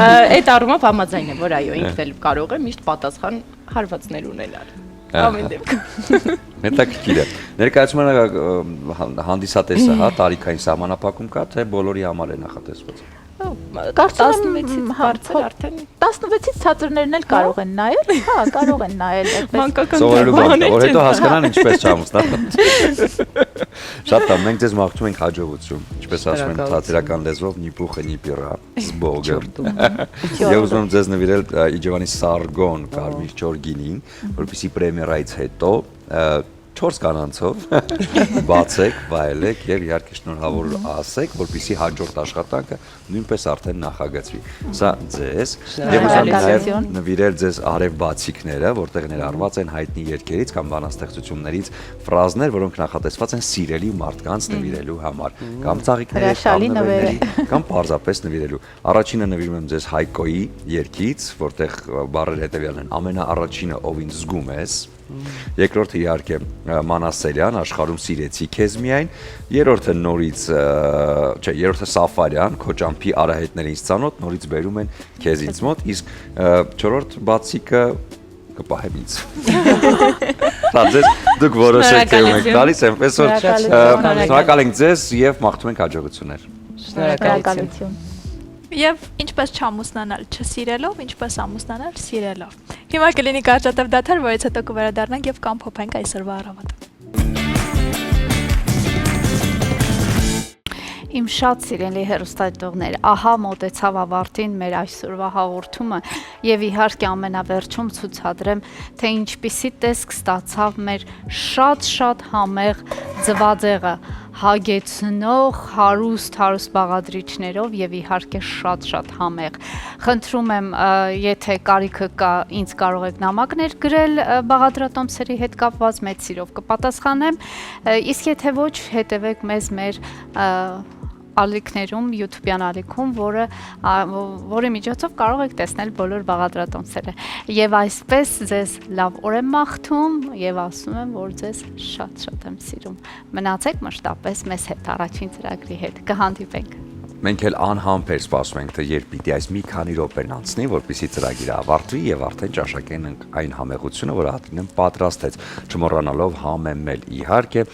Այդ առումով համաձայն եմ, որ այո, ինքն էլ կարող է միշտ պատասխան հարվածներ ունենալ։ Ամեն դեպքում։ Հետաքրքիր է։ Ներկայացումը հանդիսատեսը, հա, տարիքային սահմանափակում կա, թե բոլորի համար է նախատեսված։ Կարծում եմ բարձր արդեն 16-ից ցածրներն էլ կարող են նայել, հա, կարող են նայել այդպես։ Սովորելու բան, որ հետո հասկանան ինչպես չամուսնան։ Շատ լավ, մենք ձեզ մաղթում ենք հաջողություն։ Ինչպես ասում են թատերական լեզվով, նիպուխը նիպիրա, զբոգը։ Եվ ուզում եմ ձեզ նվիրել Իջևանի Սարգոն կարմիր չոր գինին, որպեսզի պրեմիերայից հետո 4 կանանցով բացեք, վայելեք եւ իհարկե շնորհավոր ասեք, որպեսզի հաջորդ աշխատանքը նույնպես արդեն նախագծվի։ Սա ձեզ եւ ուզում եմ նաեւ նվիրել ձեզ արև բացիկները, որտեղ ներառված են հայտնի երգերից կամ բանաստեղծություններից ֆրազներ, որոնք նախատեսված են սիրելի մարդկանց նվիրելու համար, կամ ծաղիկների, կամ նվերների, կամ պարզապես նվիրելու։ Առաջինը նվիրում եմ ձեզ Հայկոյի երգից, որտեղ բառերը հետեւյալն են. ամենաառաջինը ով ինձ զգում ես, երկրորդը իհարկե Մանասերյան, աշխարհում սիրեցի քեզ միայն, երրորդը նորից, չէ, երրորդը Սաֆարյան, քո ճամփի արահետները ինձ ծանոթ, նորից բերում են քեզ ինձ մոտ, իսկ չորրորդ բացիկը կպահեմ ինձ։ Դա ձեզ դուք որոշեք թե եք գալիս, այնպես որ շնորհակալ ենք ձեզ եւ մաղթում ենք հաջողություններ։ Շնորհակալություն։ Եվ ինչպես չամուսնանալ չսիրելով, ինչպես ամուսնանալ սիրելով։ Հիմա կլինի կարճատև դադար, որից հետո կվերադառնանք եւ կամփոփենք այսօրվա առավոտը։ Իմ շատ սիրելի հեռուստադիտողներ, ահա մոտեցավ ավարտին մեր այսօրվա հաղորդումը եւ իհարկե ամենավերջում ցուցադրեմ, թե ինչպիսի տեսք ստացավ մեր շատ համեղ ձվածեղը, հագեցնող, հարուստ բաղադրիչներով եւ իհարկե շատ համեղ։ Խնդրում եմ, եթե կարիքը կա, ինձ կարող եք նամակներ գրել բաղադրատոմսերի հետ կապված, մեծ սիրով կպատասխանեմ, իսկ եթե ոչ, հետևեք մեզ մեր ալիքներում, YouTube-յան ալիքում, որի միջոցով կարող եք տեսնել բոլոր բաղադրատոմսերը։ Եվ այսպես ձեզ լավ օր եմ մաղթում եւ ասում եմ, որ ձեզ շատ եմ սիրում։ Մնացեք մշտապես մեզ հետ առաջին ծրագրի հետ։ Կհանդիպենք։ Մենք էլ անհամբեր սպասում ենք, թե երբ պիտի այս մի քանի րոպեն անցնի, որպեսզի ծրագիրը ավարտվի եւ արդեն ճաշակենք այն համեղությունը, որը Ադրինեն պատրաստեց, չմոռանալով համեմել իհարկե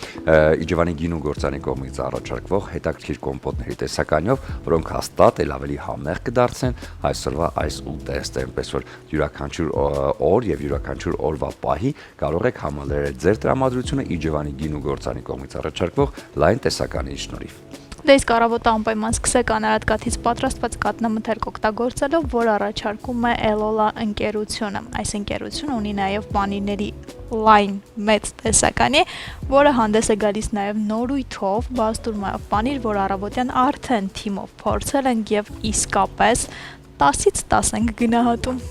Իջևանի գինու գործանի կողմից առաջարկվող հետաքրքիր կոմպոտների տեսականյով, որոնք հաստատ էլ ավելի համեղ կդարձնեն այսօրվա այս ուտեստը, այնպես որ յուրաքանչյուր օր եւ յուրաքանչյուր օրվա պահի կարող եք համալրել ձեր տրամադրությունը Իջևանի գինու գործանի կողմից առաջարկվող լայն տեսականի շնորհիվ։ Դե իսկ առավոտը անպայման սկսեք անարատ կաթից պատրաստված կատնամթերք օգտագործելով, որ առաջարկում է Էլոլա ընկերությունը։ Այս ընկերությունը ունի նաև պանիրների լայն մեծ տեսականի, որը հանդես է գալիս նաև նորույթով, բաստուրմայով պանիր, որ առավոտյան արդեն թիմով փորձել ենք եւ իսկապես 10-ից 15 գնահատում։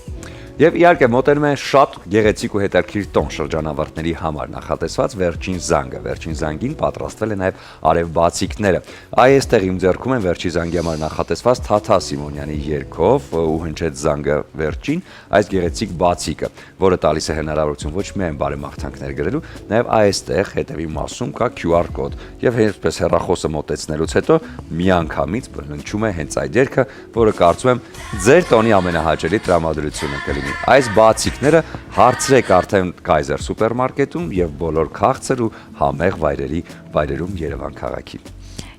Եվ իհարկե մոտենում են շատ գեղեցիկ ու հետաքրքիր տոն շրջանավարտների համար նախատեսված վերջին զանգը։ Վերջին զանգին պատրաստվել է նաև արև բացիկները։ Այստեղ իմ ձեռքում են վերջին զանգի համար նախատեսված Թաթա Սիմոնյանի երգով ու հնչեց զանգը վերջին այս գեղեցիկ բացիկը, որը տալիս է հնարավորություն ոչ միայն բարեմաղթանքներ գրելու, նաև այստեղ հետևի մասում կա QR կոդ։ Եվ այսպես հեռախոսը մոտեցնելուց հետո միանգամից բննչում է հենց այդ երգը, որը կարծում եմ ձեր տոնի ամենահաճելի տրամադրությունը կլինի։ Այս բացիկները հարցրեք արդեն Kaiser սուպերմարկետում եւ բոլոր քաղցր ու համեղ վայրերում Երևան քաղաքի։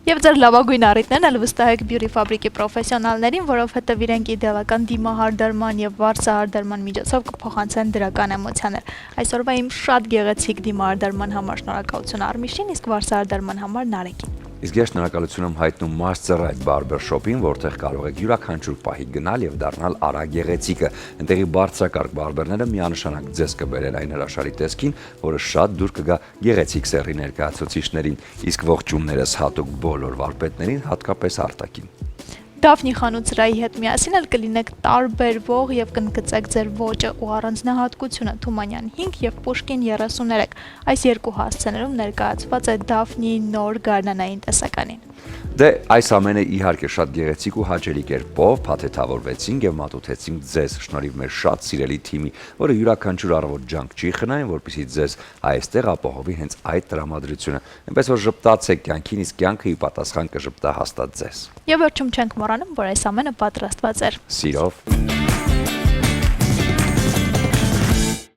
Եվ ձեր լավագույն առիթներն էլ վստահեք Beauty Fabric-ի պրոֆեսիոնալներին, որովհետև իրենք իդեալական դիմահարդարման եւ վարձահարդարման միջոցով կփոխանցեն դրական էմոցիաներ։ Այսօրվա իմ շատ գեղեցիկ դիմահարդարման համար շնորհակալություն Արմիշին, իսկ վարձահարդարման համար Նարեկին։ Իսկ ես շնորհակալություն եմ հայտնում Master Right Barber Shop-ին, որտեղ կարող եք յուրաքանչյուր պահի գնալ եւ դառնալ արագեղեցիկը։ Այնտեղի բարձրակարգ բարբերները միանշանակ ձեզ կբերեն այն հրաշալի տեսքին, որը շատ դուր կգա գեղեցիկ սեռի ներկայացուցիչներին, իսկ ողջուններս հատուկ բոլոր վարպետներին, հատկապես արտաքին։ Դավնի խանութսրահի հետ միասին էլ կլինեք տարբերվող եւ կընդգծեք ձեր ոճը ու առանձնահատկությունը Թումանյան 5 եւ Պուշկին 33։ Այս երկու հասցեներում ներկայացված է Դավնի նոր գարնանային տեսականին։ Դե այս ամենը իհարկե շատ գեղեցիկ ու հաճելի կերպով փաթեթավորվեցինք եւ մատուցեցինք ձեզ շնորհիվ մեր շատ սիրելի թիմի, որը յուրաքանչյուր առավոտ ջանք չի խնայում, որպեսզի ձեզ այստեղ ապահովի հենց այդ տրամադրությունը։ Այնպես որ ժպտացեք կյանքին, իսկ կյանքը ի պատասխան կժպտա հաստատ ձեզ։ Եվ վերջում չենք մոռանում, որ այս ամենը պատրաստված էր սիրով։